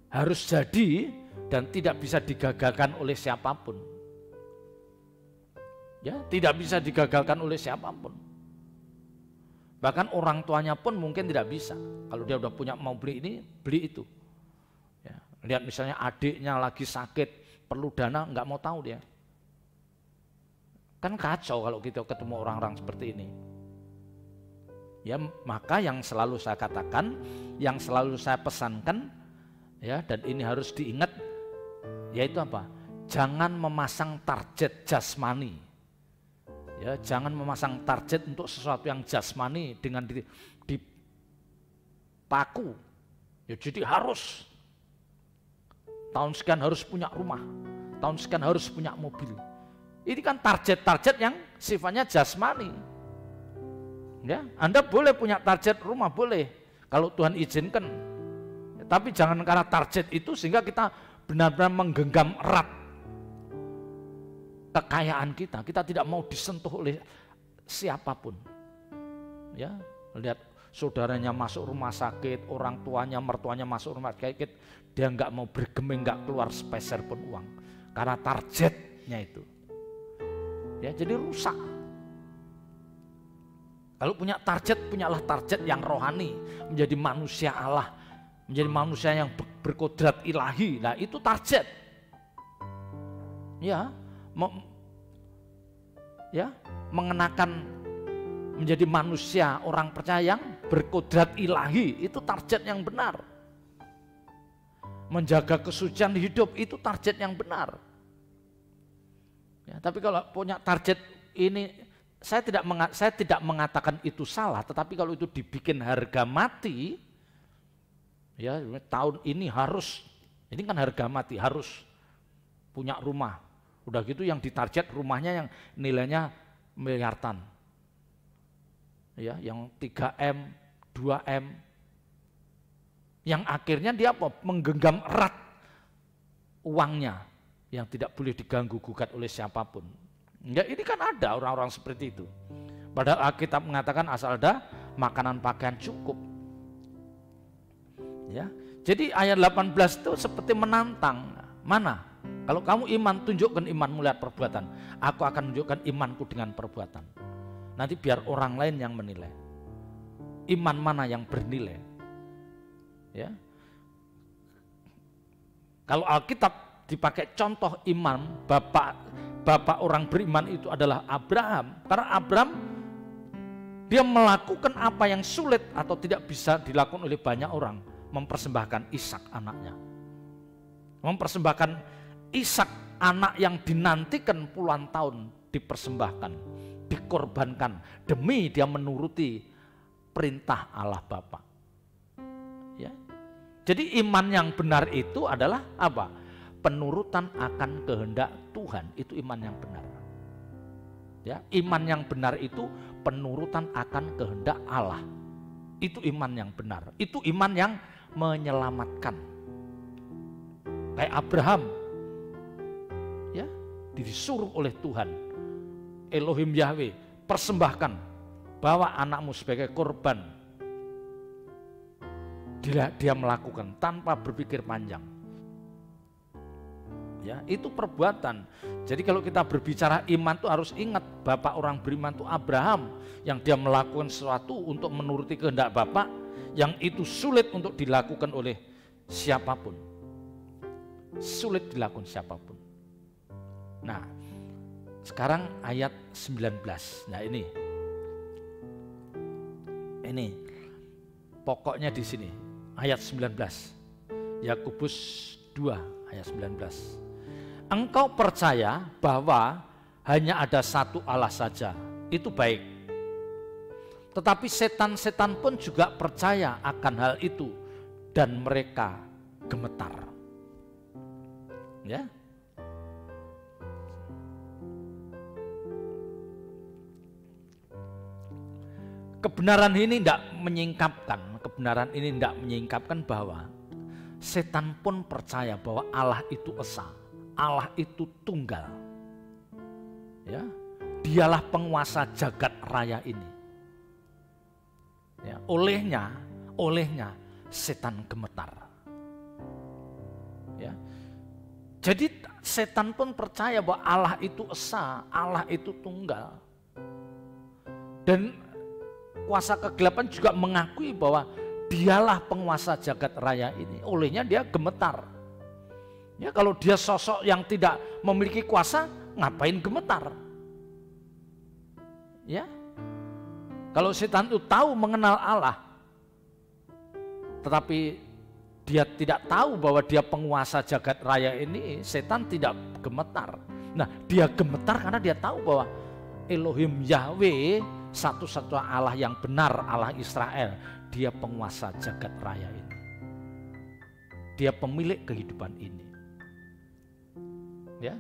harus jadi dan tidak bisa digagalkan oleh siapapun. Ya, tidak bisa digagalkan oleh siapapun. Bahkan orang tuanya pun mungkin tidak bisa. Kalau dia udah punya mau beli ini, beli itu. Ya, lihat misalnya adiknya lagi sakit, perlu dana, nggak mau tahu dia. Kan kacau kalau kita ketemu orang-orang seperti ini. Ya, maka yang selalu saya katakan, yang selalu saya pesankan, ya, dan ini harus diingat, yaitu apa? Jangan memasang target jasmani. Ya, jangan memasang target untuk sesuatu yang jasmani dengan dipaku. Ya, jadi harus tahun sekian harus punya rumah, tahun sekian harus punya mobil. Ini kan target-target yang sifatnya jasmani. Ya, Anda boleh punya target rumah, boleh kalau Tuhan izinkan. Tapi jangan karena target itu sehingga kita benar-benar menggenggam erat kekayaan kita. Kita tidak mau disentuh oleh siapapun. Ya, lihat saudaranya masuk rumah sakit, orang tuanya, mertuanya masuk rumah sakit, dia nggak mau bergeming, nggak keluar sepeser pun uang karena targetnya itu. Ya, jadi rusak. Kalau punya target, punyalah target yang rohani, menjadi manusia Allah, menjadi manusia yang berkodrat ilahi. Nah, itu target. Ya, mengenakan menjadi manusia orang percaya yang berkodrat ilahi, itu target yang benar. Menjaga kesucian hidup, itu target yang benar. Ya, tapi kalau punya target ini, saya tidak mengatakan itu salah, tetapi kalau itu dibikin harga mati, ya tahun ini harus, ini kan harga mati, harus punya rumah. Udah gitu yang ditarget rumahnya yang nilainya miliaran. Ya, yang 3M, 2M. Yang akhirnya dia apa? Menggenggam erat uangnya yang tidak boleh diganggu gugat oleh siapapun. Ya, ini kan ada orang-orang seperti itu. Padahal Alkitab mengatakan asal ada makanan pakaian cukup. Ya, jadi ayat 18 itu seperti menantang. Mana? Kalau kamu iman, tunjukkan imanmu lewat perbuatan. Aku akan menunjukkan imanku dengan perbuatan. Nanti biar orang lain yang menilai. Iman mana yang bernilai? Ya. Kalau Alkitab dipakai contoh iman, bapak orang beriman itu adalah Abraham. Karena Abraham dia melakukan apa yang sulit atau tidak bisa dilakukan oleh banyak orang, mempersembahkan Ishak anaknya. Mempersembahkan Ishak anak yang dinantikan puluhan tahun, dipersembahkan, dikorbankan demi dia menuruti perintah Allah Bapa. Ya. Jadi iman yang benar itu adalah apa? Penurutan akan kehendak Tuhan, itu iman yang benar. Ya, iman yang benar itu penurutan akan kehendak Allah. Itu iman yang benar. Itu iman yang menyelamatkan. Kayak Abraham, ya, disuruh oleh Tuhan, Elohim Yahweh, persembahkan, bawa anakmu sebagai korban. Dia melakukan tanpa berpikir panjang. Ya, itu perbuatan. Jadi kalau kita berbicara iman itu harus ingat bapak orang beriman itu Abraham, yang dia melakukan sesuatu untuk menuruti kehendak Bapa yang itu sulit untuk dilakukan oleh siapapun. Sulit dilakukan siapapun. Nah, sekarang ayat 19. Nah, ini pokoknya di sini ayat 19. Yakobus 2 ayat 19. Engkau percaya bahwa hanya ada satu Allah saja, itu baik. Tetapi setan-setan pun juga percaya akan hal itu dan mereka gemetar. Ya. Kebenaran ini menyingkapkan, kebenaran ini tidak menyingkapkan bahwa setan pun percaya bahwa Allah itu esa, Allah itu tunggal. Ya, dialah penguasa jagat raya ini. Ya, olehnya setan gemetar. Ya. Jadi setan pun percaya bahwa Allah itu esa, Allah itu tunggal. Dan kuasa kegelapan juga mengakui bahwa dialah penguasa jagat raya ini. Olehnya dia gemetar. Ya, kalau dia sosok yang tidak memiliki kuasa, ngapain gemetar? Ya. Kalau setan itu tahu mengenal Allah, tetapi dia tidak tahu bahwa dia penguasa jagat raya ini, setan tidak gemetar. Nah, dia gemetar karena dia tahu bahwa Elohim Yahweh satu-satunya Allah yang benar, Allah Israel, dia penguasa jagat raya ini. Dia pemilik kehidupan ini. Ya.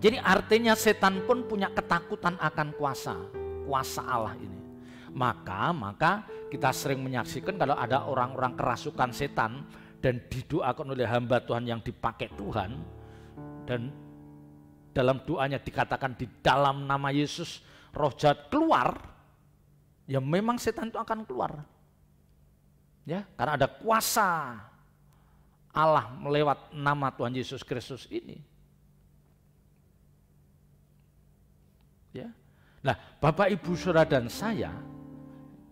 Jadi artinya setan pun punya ketakutan akan kuasa Allah ini. Maka kita sering menyaksikan kalau ada orang-orang kerasukan setan dan didoakan oleh hamba Tuhan yang dipakai Tuhan, dan dalam doanya dikatakan di dalam nama Yesus roh jahat keluar, ya memang setan itu akan keluar. Ya, karena ada kuasa Allah melewat nama Tuhan Yesus Kristus ini. Ya. Nah, Bapak Ibu Saudara dan saya,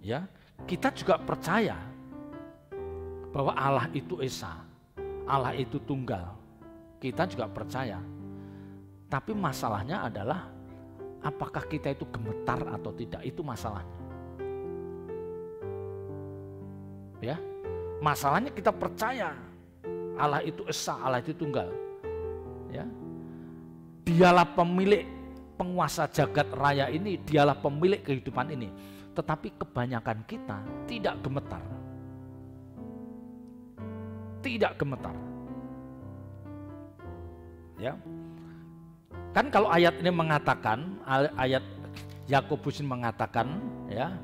ya, kita juga percaya bahwa Allah itu esa, Allah itu tunggal. Kita juga percaya. Tapi masalahnya adalah apakah kita itu gemetar atau tidak, itu masalahnya. Ya. Masalahnya kita percaya Allah itu esa, Allah itu tunggal. Ya. Dialah pemilik penguasa jagat raya ini, dialah pemilik kehidupan ini. Tetapi kebanyakan kita tidak gemetar. Tidak gemetar. Ya. Kan kalau ayat ini mengatakan, ayat Yakobus ini mengatakan, ya,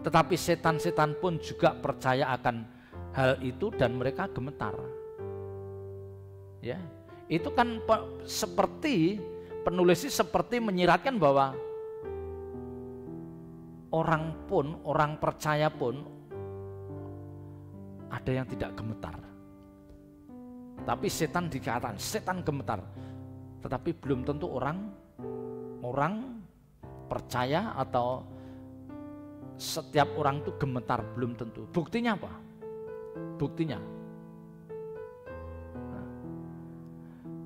tetapi setan-setan pun juga percaya akan hal itu dan mereka gemetar. Ya. Itu kan seperti penulis seperti menyiratkan bahwa orang percaya pun ada yang tidak gemetar. Tapi setan dikatakan, setan gemetar. Tetapi belum tentu orang percaya atau setiap orang itu gemetar, belum tentu. Buktinya apa?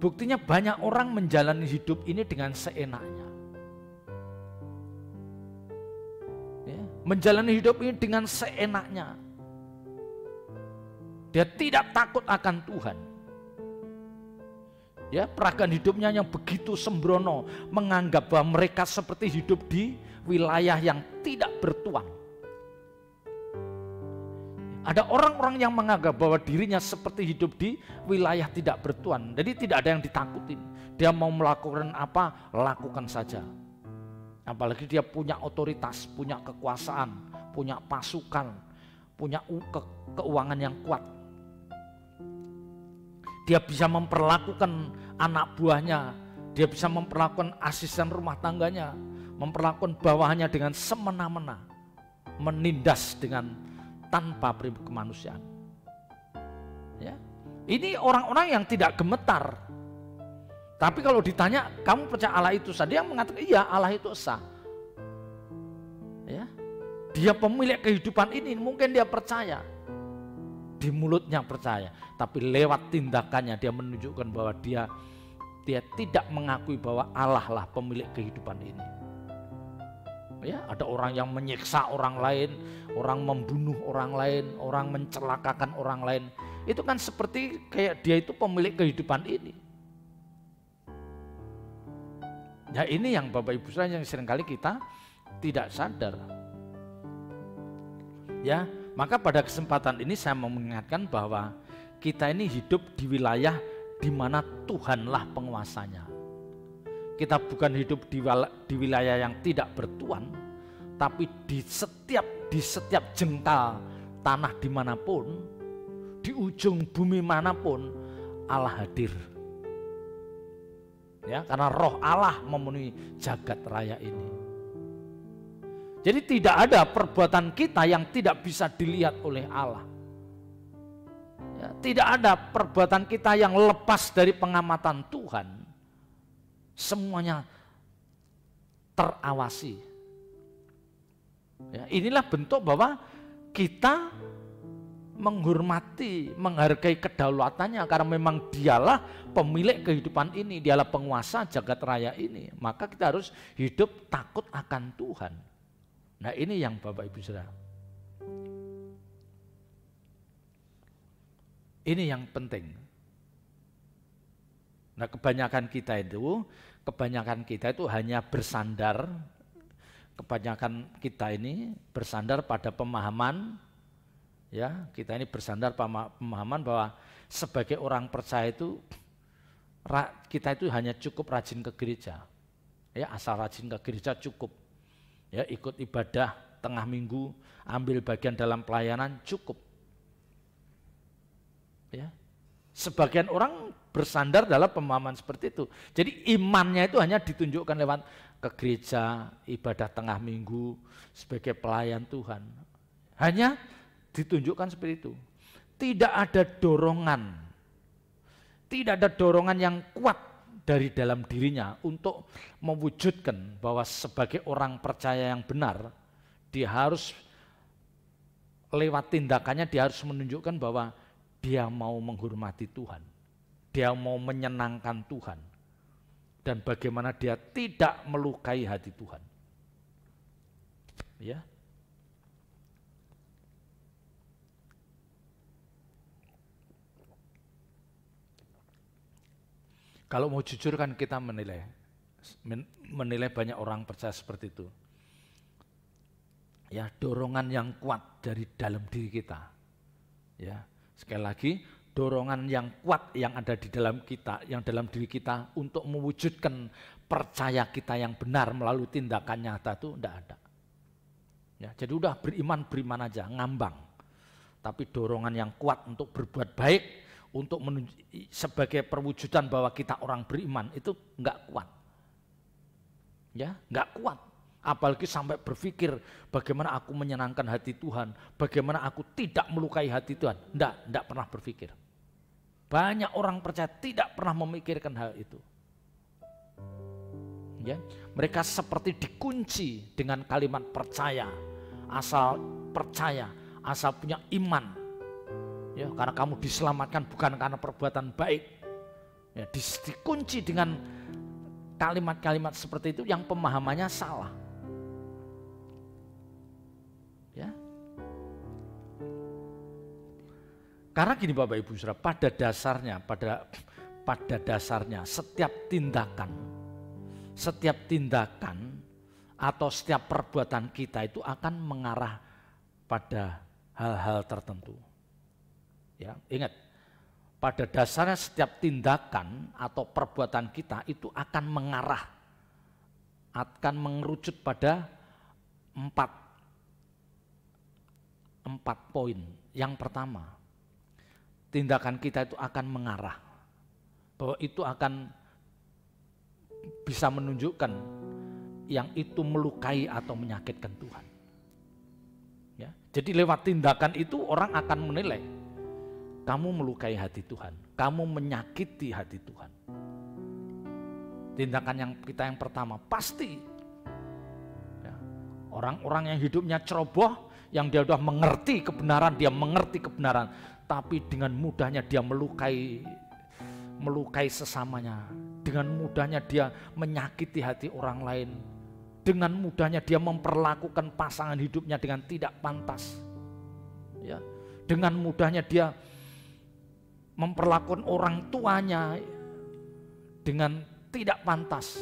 Buktinya banyak orang menjalani hidup ini dengan seenaknya. Ya, menjalani hidup ini dengan seenaknya. Dia tidak takut akan Tuhan. Ya, peragaan hidupnya yang begitu sembrono, menganggap bahwa mereka seperti hidup di wilayah yang tidak bertuan. Ada orang-orang yang menganggap bahwa dirinya seperti hidup di wilayah tidak bertuan. Jadi tidak ada yang ditakutin. Dia mau melakukan apa, lakukan saja. Apalagi dia punya otoritas, punya kekuasaan, punya pasukan, punya keuangan yang kuat. Dia bisa memperlakukan anak buahnya, dia bisa memperlakukan asisten rumah tangganya, memperlakukan bawahannya dengan semena-mena, menindas dengan tanpa prinsip kemanusiaan. Ya. Ini orang-orang yang tidak gemetar. Tapi kalau ditanya, kamu percaya Allah itu esa? Dia mengatakan, iya, Allah itu esa. Ya. Dia pemilik kehidupan ini, mungkin dia percaya. Di mulutnya percaya, tapi lewat tindakannya dia menunjukkan bahwa dia tidak mengakui bahwa Allah lah pemilik kehidupan ini. Ya, ada orang yang menyiksa orang lain, orang membunuh orang lain, orang mencelakakan orang lain. Itu kan seperti kayak dia itu pemilik kehidupan ini. Ya, ini yang Bapak Ibu saudara yang seringkali kita tidak sadar. Ya, maka pada kesempatan ini saya mau mengingatkan bahwa kita ini hidup di wilayah di mana Tuhanlah penguasanya. Kita bukan hidup di wilayah yang tidak bertuan, tapi di setiap jengkal tanah dimanapun, di ujung bumi manapun, Allah hadir. Ya, karena roh Allah memenuhi jagat raya ini. Jadi tidak ada perbuatan kita yang tidak bisa dilihat oleh Allah. Ya, tidak ada perbuatan kita yang lepas dari pengamatan Tuhan. Semuanya terawasi. Ya, inilah bentuk bahwa kita menghormati, menghargai kedaulatannya karena memang dialah pemilik kehidupan ini, dialah penguasa jagat raya ini. Maka kita harus hidup takut akan Tuhan. Nah, ini yang Bapak Ibu Saudara. Ini yang penting. Nah, kebanyakan kita itu hanya bersandar, kebanyakan kita ini bersandar pada pemahaman, ya, kita ini bersandar pada pemahaman bahwa sebagai orang percaya itu kita itu hanya cukup rajin ke gereja. Ya, asal rajin ke gereja cukup. Ya, ikut ibadah tengah minggu, ambil bagian dalam pelayanan cukup. Ya. Sebagian orang bersandar dalam pemahaman seperti itu. Jadi imannya itu hanya ditunjukkan lewat ke gereja, ibadah tengah minggu, sebagai pelayan Tuhan. Hanya ditunjukkan seperti itu. Tidak ada dorongan yang kuat dari dalam dirinya untuk mewujudkan bahwa sebagai orang percaya yang benar, dia harus lewat tindakannya, dia harus menunjukkan bahwa dia mau menghormati Tuhan, dia mau menyenangkan Tuhan, dan bagaimana dia tidak melukai hati Tuhan. Ya. Kalau mau jujur kan kita menilai banyak orang percaya seperti itu. Ya, dorongan yang kuat dari dalam diri kita. Ya, sekali lagi, dorongan yang kuat yang ada di dalam kita, yang dalam diri kita untuk mewujudkan percaya kita yang benar melalui tindakan nyata itu tidak ada. Ya, jadi udah beriman aja, ngambang. Tapi dorongan yang kuat untuk berbuat baik, untuk sebagai perwujudan bahwa kita orang beriman itu enggak kuat. Ya, enggak kuat. Apalagi sampai berpikir bagaimana aku menyenangkan hati Tuhan, bagaimana aku tidak melukai hati Tuhan. Enggak pernah berpikir. Banyak orang percaya tidak pernah memikirkan hal itu. Ya, mereka seperti dikunci dengan kalimat percaya. Asal percaya, asal punya iman. Ya, karena kamu diselamatkan bukan karena perbuatan baik. Ya, dikunci dengan kalimat-kalimat seperti itu yang pemahamannya salah. Ya. Karena gini Bapak Ibu Saudara, pada dasarnya setiap tindakan atau setiap perbuatan kita itu akan mengarah pada hal-hal tertentu. Ya, ingat, pada dasarnya setiap tindakan atau perbuatan kita itu akan mengarah, akan mengerucut pada empat poin. Yang pertama, tindakan kita itu akan mengarah, bahwa itu akan bisa menunjukkan yang itu melukai atau menyakitkan Tuhan. Ya, jadi lewat tindakan itu orang akan menilai, kamu melukai hati Tuhan, kamu menyakiti hati Tuhan. Tindakan yang pertama pasti ya, orang-orang yang hidupnya ceroboh, yang dia sudah mengerti kebenaran, tapi dengan mudahnya dia melukai sesamanya, dengan mudahnya dia menyakiti hati orang lain, dengan mudahnya dia memperlakukan pasangan hidupnya dengan tidak pantas, ya, dengan mudahnya dia memperlakukan orang tuanya dengan tidak pantas.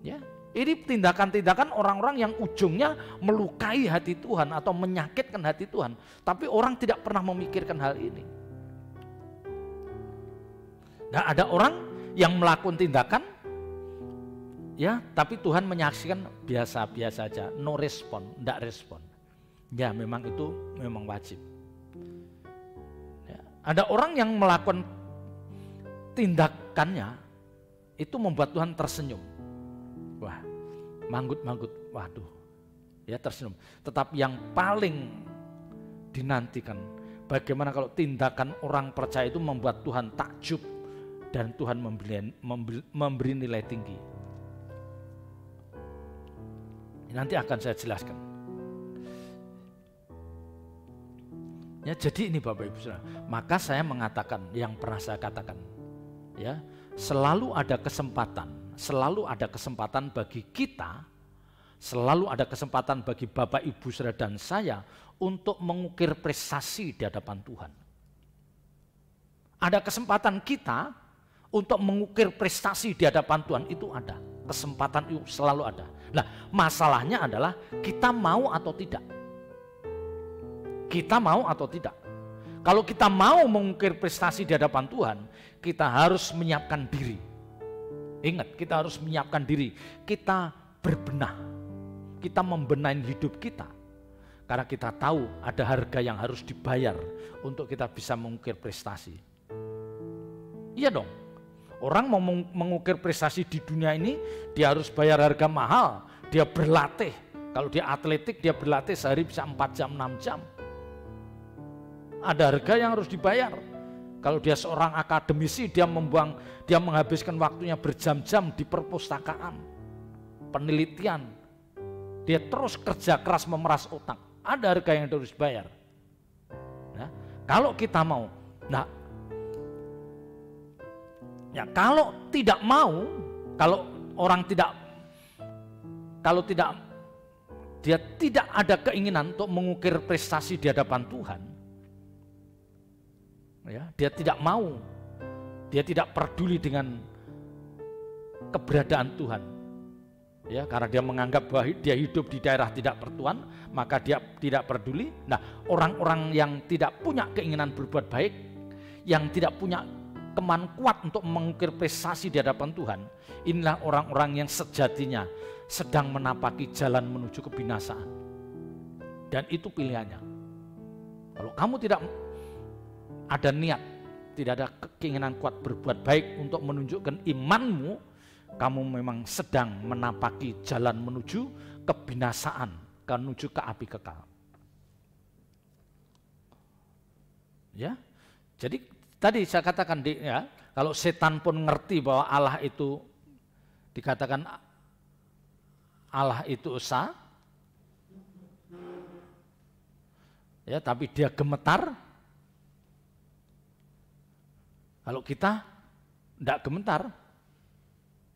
Ya, ini tindakan-tindakan orang-orang yang ujungnya melukai hati Tuhan atau menyakitkan hati Tuhan, tapi orang tidak pernah memikirkan hal ini. Nah, ada orang yang melakukan tindakan Ya, tapi Tuhan menyaksikan biasa-biasa aja, no respon, enggak respon. Ya, memang itu memang wajib. Ya, ada orang yang melakukan tindakannya itu membuat Tuhan tersenyum. Wah, manggut-manggut, waduh, ya tersenyum. Tetapi yang paling dinantikan, bagaimana kalau tindakan orang percaya itu membuat Tuhan takjub dan Tuhan memberi nilai tinggi. Nanti akan saya jelaskan. Ya, jadi ini Bapak Ibu Saudara, maka saya mengatakan yang pernah saya katakan, ya, selalu ada kesempatan bagi kita, selalu ada kesempatan bagi Bapak Ibu Saudara dan saya untuk mengukir prestasi di hadapan Tuhan. Ada kesempatan kita untuk mengukir prestasi di hadapan Tuhan, itu ada. Kesempatan itu selalu ada. Nah, masalahnya adalah kita mau atau tidak. Kita mau atau tidak. Kalau kita mau mengukir prestasi di hadapan Tuhan, kita harus menyiapkan diri. Ingat, kita harus menyiapkan diri. Kita berbenah. Kita membenahi hidup kita. Karena kita tahu ada harga yang harus dibayar untuk kita bisa mengukir prestasi. Iya dong. Orang mau mengukir prestasi di dunia ini, dia harus bayar harga mahal. Dia berlatih. Kalau dia atletik, dia berlatih sehari bisa 4 jam, 6 jam. Ada harga yang harus dibayar. Kalau dia seorang akademisi, dia menghabiskan waktunya berjam-jam di perpustakaan, penelitian. Dia terus kerja keras memeras otak. Ada harga yang harus dibayar. Nah, kalau kita mau, kalau tidak mau, dia tidak ada keinginan untuk mengukir prestasi di hadapan Tuhan. Ya, dia tidak mau, dia tidak peduli dengan keberadaan Tuhan. Ya, karena dia menganggap bahwa dia hidup di daerah tidak bertuhan, maka dia tidak peduli. Nah, orang-orang yang tidak punya keinginan berbuat baik, yang tidak punya kemampuan kuat untuk mengukir prestasi di hadapan Tuhan, inilah orang-orang yang sejatinya sedang menapaki jalan menuju kebinasaan. Dan itu pilihannya. Kalau kamu tidak ada niat, tidak ada keinginan kuat berbuat baik untuk menunjukkan imanmu, kamu memang sedang menapaki jalan menuju kebinasaan, menuju ke api kekal. Ya, jadi tadi saya katakan, ya, kalau setan pun ngerti bahwa Allah itu dikatakan Allah itu esa, ya, tapi dia gemetar. Kalau kita tidak gemetar,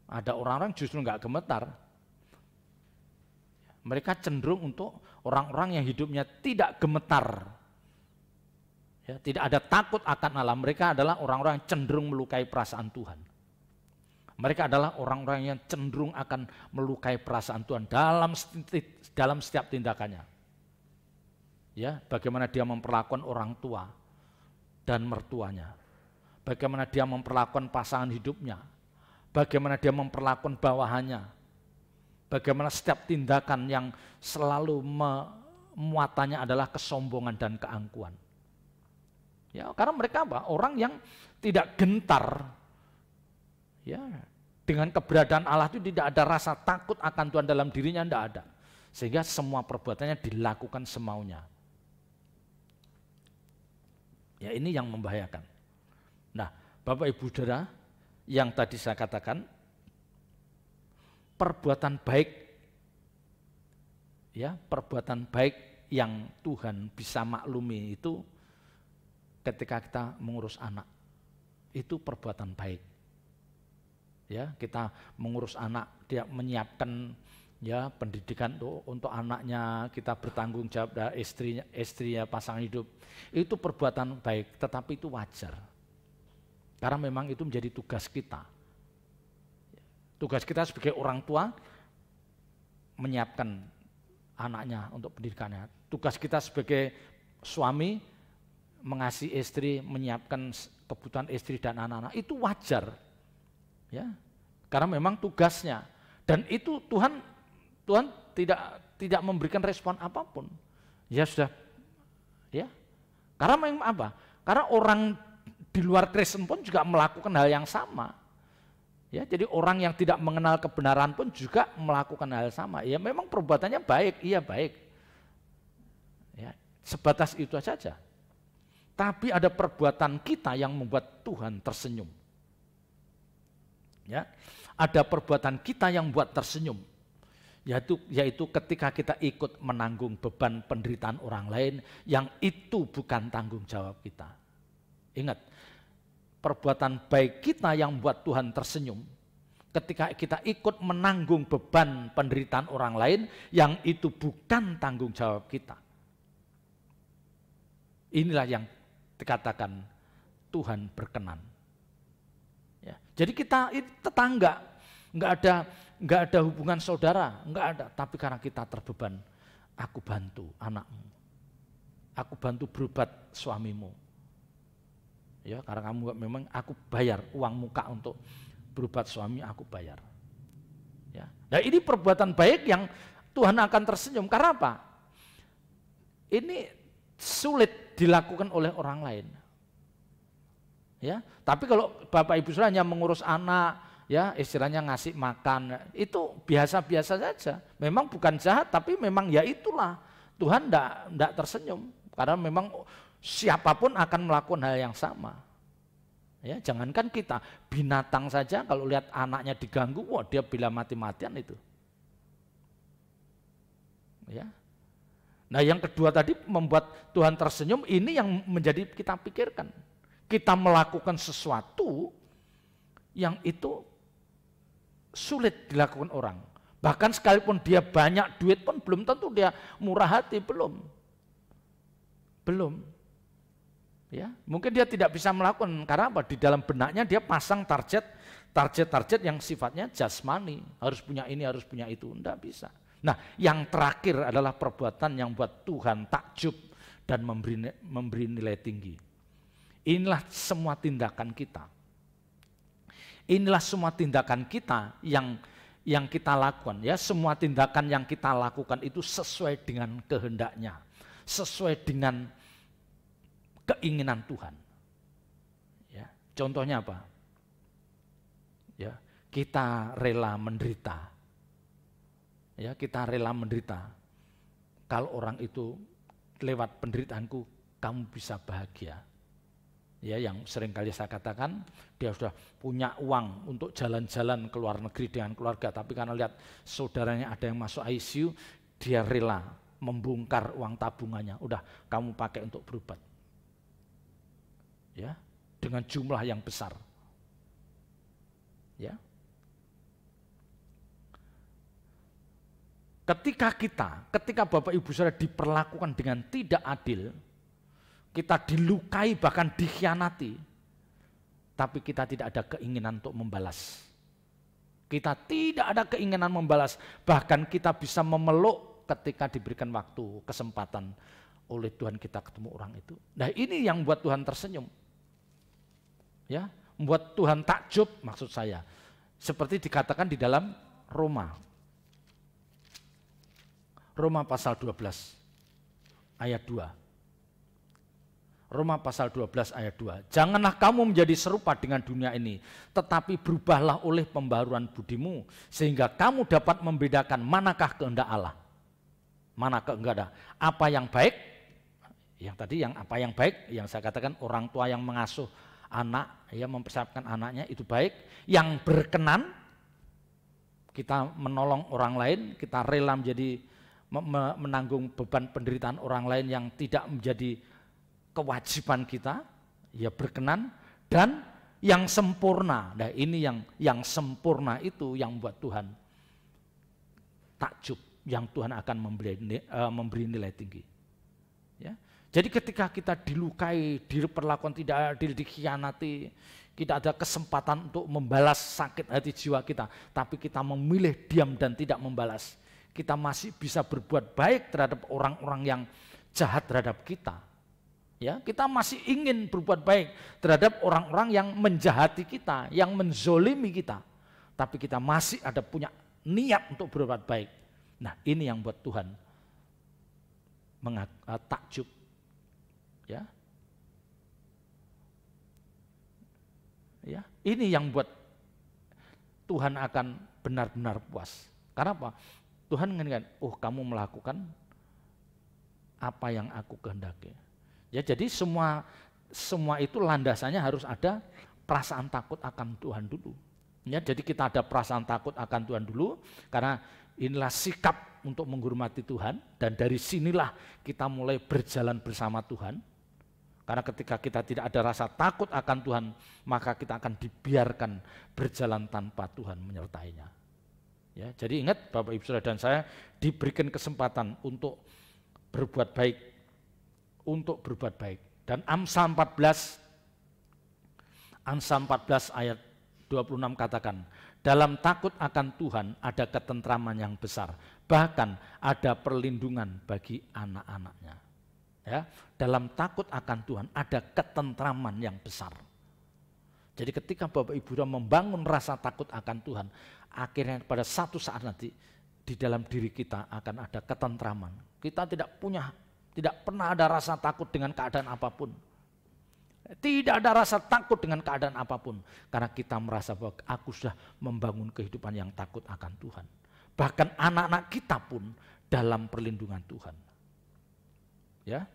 ada orang-orang justru nggak gemetar. Mereka cenderung untuk orang-orang yang hidupnya tidak gemetar. Ya, tidak ada takut akan Allah. Mereka adalah orang-orang yang cenderung melukai perasaan Tuhan. Mereka adalah orang-orang yang cenderung akan melukai perasaan Tuhan dalam setiap tindakannya. Ya, bagaimana dia memperlakukan orang tua dan mertuanya. Bagaimana dia memperlakukan pasangan hidupnya. Bagaimana dia memperlakukan bawahannya. Bagaimana setiap tindakan yang selalu muatannya adalah kesombongan dan keangkuhan. Ya, karena mereka orang yang tidak gentar, ya, dengan keberadaan Allah itu tidak ada rasa takut akan Tuhan dalam dirinya, tidak ada. Sehingga semua perbuatannya dilakukan semaunya. Ya, ini yang membahayakan. Nah, Bapak Ibu Saudara, yang tadi saya katakan, perbuatan baik, ya, perbuatan baik yang Tuhan bisa maklumi itu ketika kita mengurus anak, itu perbuatan baik. Ya, kita mengurus anak, dia menyiapkan, ya, pendidikan untuk anaknya, kita bertanggung jawab dari istrinya, pasangan hidup, itu perbuatan baik, tetapi itu wajar. Karena memang itu menjadi tugas kita. Tugas kita sebagai orang tua menyiapkan anaknya untuk pendidikannya. Tugas kita sebagai suami mengasihi istri, menyiapkan kebutuhan istri dan anak-anak, itu wajar. Ya. Karena memang tugasnya. Dan itu Tuhan tidak memberikan respon apapun. Ya sudah, ya. Karena memang apa? Karena orang di luar Kristen pun juga melakukan hal yang sama. Ya, jadi orang yang tidak mengenal kebenaran pun juga melakukan hal yang sama. Ya memang perbuatannya baik, iya baik. Ya, sebatas itu saja. Tapi ada perbuatan kita yang membuat Tuhan tersenyum. Ya, ada perbuatan kita yang membuat tersenyum. Yaitu ketika kita ikut menanggung beban penderitaan orang lain yang itu bukan tanggung jawab kita. Ingat, perbuatan baik kita yang membuat Tuhan tersenyum. Ketika kita ikut menanggung beban penderitaan orang lain yang itu bukan tanggung jawab kita. Inilah yang dikatakan Tuhan berkenan. Ya, jadi kita itu tetangga, nggak ada hubungan saudara, nggak ada. Tapi karena kita terbeban, aku bantu anakmu, aku bantu berobat suamimu. Ya, karena kamu memang aku bayar uang muka untuk berobat suami, aku bayar. Ya. Nah ini perbuatan baik yang Tuhan akan tersenyum. Karena apa? Ini sulit dilakukan oleh orang lain. Ya, tapi kalau Bapak Ibu Saudara hanya mengurus anak, ya istilahnya ngasih makan, itu biasa-biasa saja. Memang bukan jahat, tapi memang ya itulah Tuhan tidak tersenyum. Karena memang siapapun akan melakukan hal yang sama. Ya, jangankan kita, binatang saja kalau lihat anaknya diganggu, wah dia bila mati-matian itu. Ya. Nah yang kedua tadi membuat Tuhan tersenyum, ini yang menjadi kita pikirkan. Kita melakukan sesuatu yang itu sulit dilakukan orang. Bahkan sekalipun dia banyak duit pun belum tentu dia murah hati, belum. Ya, mungkin dia tidak bisa melakukan karena apa? Di dalam benaknya dia pasang target yang sifatnya jasmani, harus punya ini, harus punya itu, enggak bisa. Nah, yang terakhir adalah perbuatan yang buat Tuhan takjub dan memberi nilai tinggi. Inilah semua tindakan kita. Inilah semua tindakan kita yang kita lakukan, ya, semua tindakan yang kita lakukan itu sesuai dengan kehendaknya, sesuai dengan keinginan Tuhan. Ya, contohnya apa? Ya, kita rela menderita. Ya, kita rela menderita. Kalau orang itu lewat penderitaanku, kamu bisa bahagia. Ya, yang sering kali saya katakan, dia sudah punya uang untuk jalan-jalan ke luar negeri dengan keluarga, tapi karena lihat saudaranya ada yang masuk ICU, dia rela membongkar uang tabungannya. Udah, kamu pakai untuk berobat. Ya, dengan jumlah yang besar. Ya. Ketika Bapak Ibu Saudara diperlakukan dengan tidak adil, kita dilukai bahkan dikhianati, tapi kita tidak ada keinginan untuk membalas. Kita tidak ada keinginan membalas, bahkan kita bisa memeluk ketika diberikan waktu, kesempatan oleh Tuhan kita ketemu orang itu. Nah ini yang buat Tuhan tersenyum. Ya, membuat Tuhan takjub maksud saya. Seperti dikatakan di dalam Roma pasal 12 ayat 2. Roma pasal 12 ayat 2. Janganlah kamu menjadi serupa dengan dunia ini, tetapi berubahlah oleh pembaharuan budimu, sehingga kamu dapat membedakan manakah kehendak Allah, manakah kehendak apa yang baik. Yang tadi apa yang baik, yang saya katakan orang tua yang mengasuh anak, ya mempersiapkan anaknya itu baik. Yang berkenan, kita menolong orang lain, kita rela menanggung beban penderitaan orang lain yang tidak menjadi kewajiban kita, ya berkenan. Dan yang sempurna, nah ini yang sempurna itu yang buat Tuhan takjub, yang Tuhan akan memberi nilai tinggi. Ya. Jadi ketika kita dilukai, diperlakukan tidak adil, dikhianati, kita ada kesempatan untuk membalas sakit hati jiwa kita, tapi kita memilih diam dan tidak membalas. Kita masih bisa berbuat baik terhadap orang-orang yang jahat terhadap kita. Ya, kita masih ingin berbuat baik terhadap orang-orang yang menjahati kita, yang menzolimi kita. Tapi kita masih ada punya niat untuk berbuat baik. Nah, ini yang buat Tuhan takjub. Ya. Ya, ini yang buat Tuhan akan benar-benar puas. Karena apa? Tuhan mengingatkan, oh kamu melakukan apa yang aku kehendaki. Ya, jadi semua itu landasannya harus ada perasaan takut akan Tuhan dulu. Ya, jadi kita ada perasaan takut akan Tuhan dulu, karena inilah sikap untuk menghormati Tuhan, dan dari sinilah kita mulai berjalan bersama Tuhan. Karena ketika kita tidak ada rasa takut akan Tuhan, maka kita akan dibiarkan berjalan tanpa Tuhan menyertainya. Ya, jadi ingat Bapak Ibu Saudara dan saya diberikan kesempatan untuk berbuat baik, Dan Amsal 14 ayat 26 katakan, dalam takut akan Tuhan ada ketentraman yang besar, bahkan ada perlindungan bagi anak-anaknya. Ya, dalam takut akan Tuhan ada ketentraman yang besar. Jadi ketika Bapak Ibu sudah membangun rasa takut akan Tuhan, akhirnya pada satu saat nanti di dalam diri kita akan ada ketentraman. Kita tidak pernah ada rasa takut dengan keadaan apapun. Tidak ada rasa takut dengan keadaan apapun. Karena kita merasa bahwa aku sudah membangun kehidupan yang takut akan Tuhan. Bahkan anak-anak kita pun dalam perlindungan Tuhan. Ya,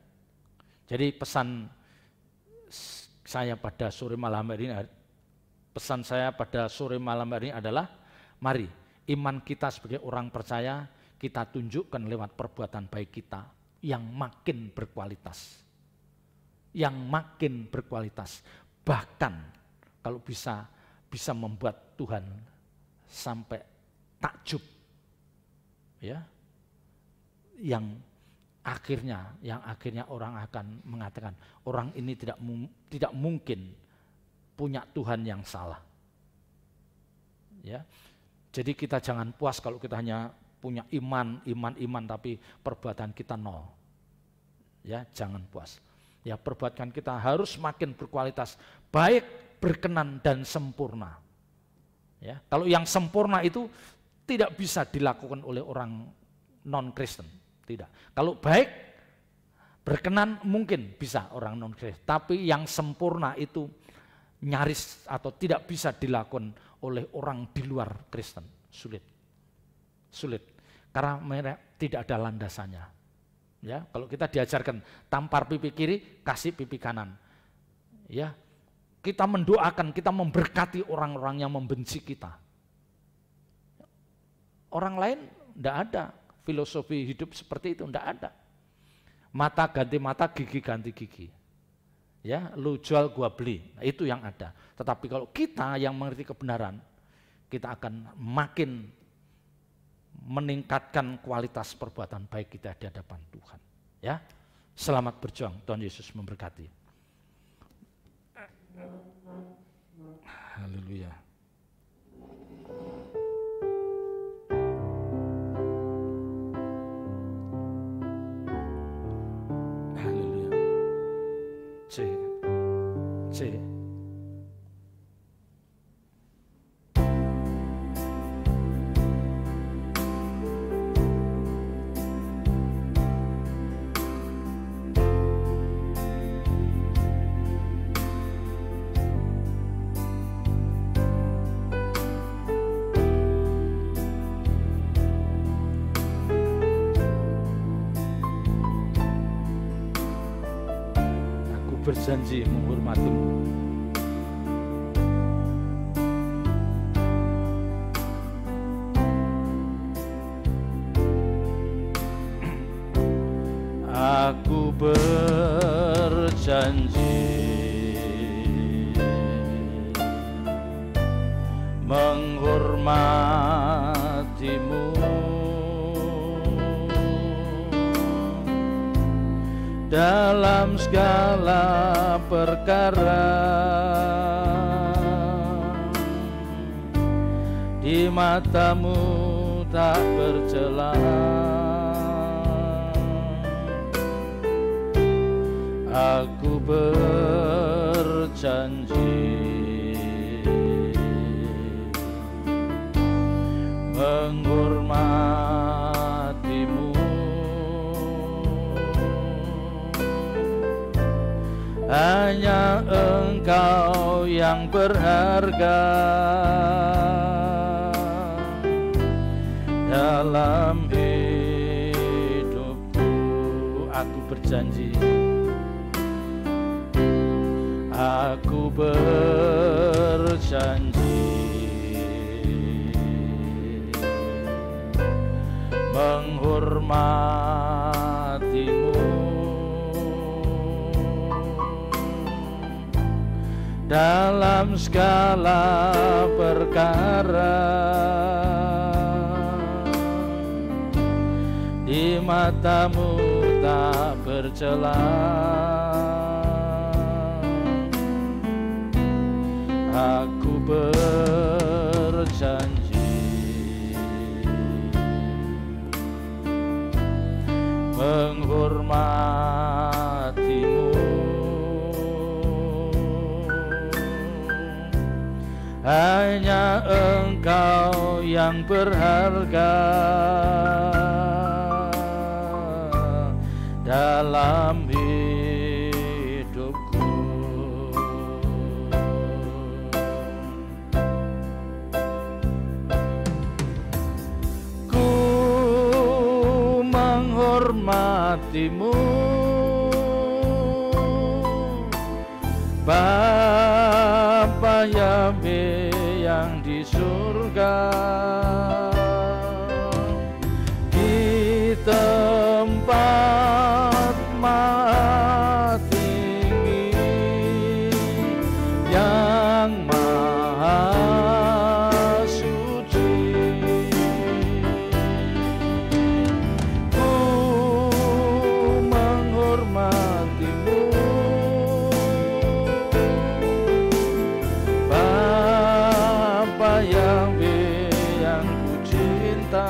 jadi pesan saya pada sore malam hari ini adalah, mari iman kita sebagai orang percaya kita tunjukkan lewat perbuatan baik kita yang makin berkualitas. Bahkan kalau bisa membuat Tuhan sampai takjub. Ya. Yang akhirnya orang akan mengatakan, orang ini tidak mungkin punya Tuhan yang salah. Ya. Jadi kita jangan puas kalau kita hanya punya iman tapi perbuatan kita nol. Ya, jangan puas. Ya, perbuatan kita harus makin berkualitas, baik, berkenan dan sempurna. Ya, kalau yang sempurna itu tidak bisa dilakukan oleh orang non-Kristen, tidak. Kalau baik, berkenan mungkin bisa orang non-Kristen, tapi yang sempurna itu nyaris atau tidak bisa dilakukan oleh orang di luar Kristen, sulit, karena mereka tidak ada landasannya. Ya, kalau kita diajarkan tampar pipi kiri, kasih pipi kanan. Ya, kita mendoakan, kita memberkati orang-orang yang membenci kita. Orang lain tidak ada filosofi hidup seperti itu, tidak ada. Mata ganti mata, gigi ganti gigi. Ya, lu jual gua beli, nah, itu yang ada. Tetapi kalau kita yang mengerti kebenaran, kita akan makin meningkatkan kualitas perbuatan baik kita di hadapan Tuhan. Ya, selamat berjuang. Tuhan Yesus memberkati. Haleluya. Haleluya. C. Berjanji menghormatimu. Aku berjanji menghormatimu dalam segala perkara, di matamu tak bercela. Aku berjanji Engkau yang berharga dalam hidupku. Aku berjanji, aku berjanji menghormatimu dalam segala perkara. Di matamu tak bercela, aku berjanji menghormatimu. Hanya Engkau yang berharga dalam hidupku. Ku menghormatimu, Bapa Yahweh yang di surga, di tempat maha tinggi yang maha suci. Ku menghormatimu, Bapa Yahweh yang ku cinta.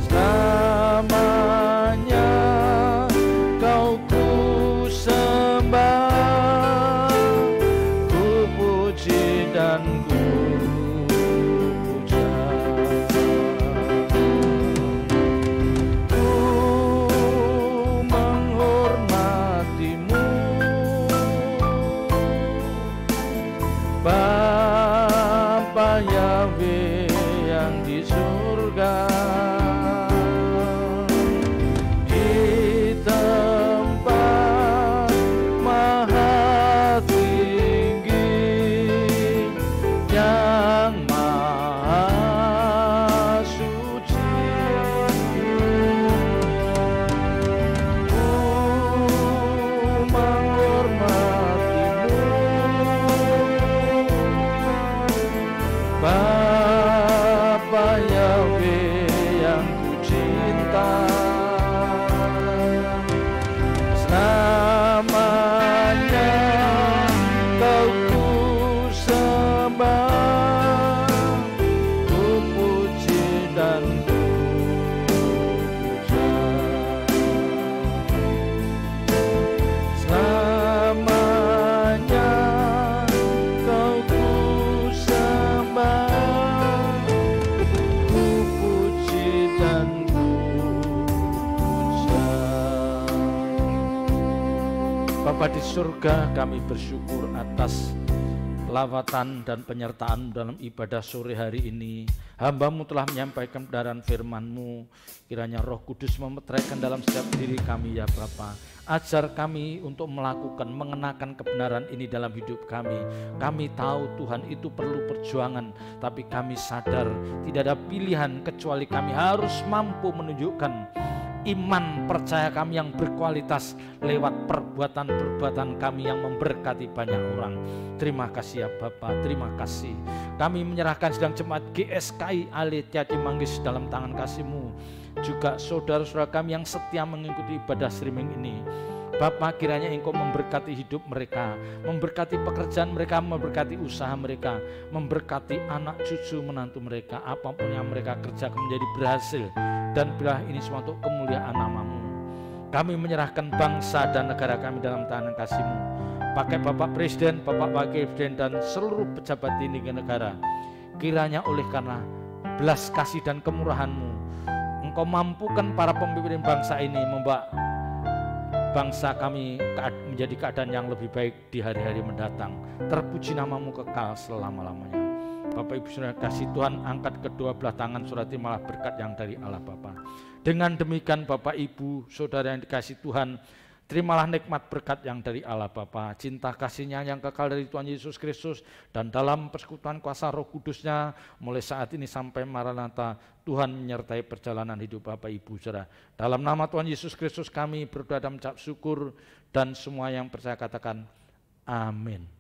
Selamanya Kau ku sembah, ku puji dan ku puja. Ku menghormatimu, Bapa Yahweh yang di surga, di tempat maha tinggi yang maha suci. Ku menghormatimu, Bapa Yahweh yang ku cinta. Selamanya Kau ku sembah, ku puji dan ku puja. Selamanya Kau ku sembah, ku puji dan ku puja. Bapa di surga, kami bersyukur atas lawatan dan penyertaan dalam ibadah sore hari ini. Hamba-Mu telah menyampaikan kebenaran firman-Mu. Kiranya Roh Kudus memeteraikan dalam setiap diri kami ya Bapa. Ajar kami untuk melakukan, mengenakan kebenaran ini dalam hidup kami. Kami tahu Tuhan itu perlu perjuangan, tapi kami sadar tidak ada pilihan kecuali kami harus mampu menunjukkan iman percaya kami yang berkualitas lewat perbuatan-perbuatan kami yang memberkati banyak orang. Terima kasih ya Bapa, terima kasih. Kami menyerahkan sedang jemaat GSKI Ale Caci Manggis dalam tangan kasih-Mu. Juga saudara-saudara kami yang setia mengikuti ibadah streaming ini. Bapa, kiranya Engkau memberkati hidup mereka, memberkati pekerjaan mereka, memberkati usaha mereka, memberkati anak cucu menantu mereka, apapun yang mereka kerjakan menjadi berhasil, dan biarlah ini semua untuk kemuliaan nama-Mu. Kami menyerahkan bangsa dan negara kami dalam tangan kasih-Mu. Pakai Bapak Presiden, Bapak Wakil Presiden, dan seluruh pejabat tinggi negara. Kiranya oleh karena belas kasih dan kemurahan-Mu, Engkau mampukan para pemimpin bangsa ini membawa bangsa kami menjadi keadaan yang lebih baik di hari-hari mendatang. Terpuji namamu kekal selama-lamanya. Bapak Ibu Saudara kasih Tuhan, angkat kedua belah tangan, saudara terimalah berkat yang dari Allah Bapa. Dengan demikian Bapak Ibu Saudara yang dikasih Tuhan, terimalah nikmat berkat yang dari Allah Bapa, cinta kasih-Nya yang kekal dari Tuhan Yesus Kristus, dan dalam persekutuan kuasa Roh Kudus-Nya mulai saat ini sampai Maranatha, Tuhan menyertai perjalanan hidup Bapak Ibu Saudara. Dalam nama Tuhan Yesus Kristus kami berdoa dan mengucap syukur, dan semua yang percaya katakan amin.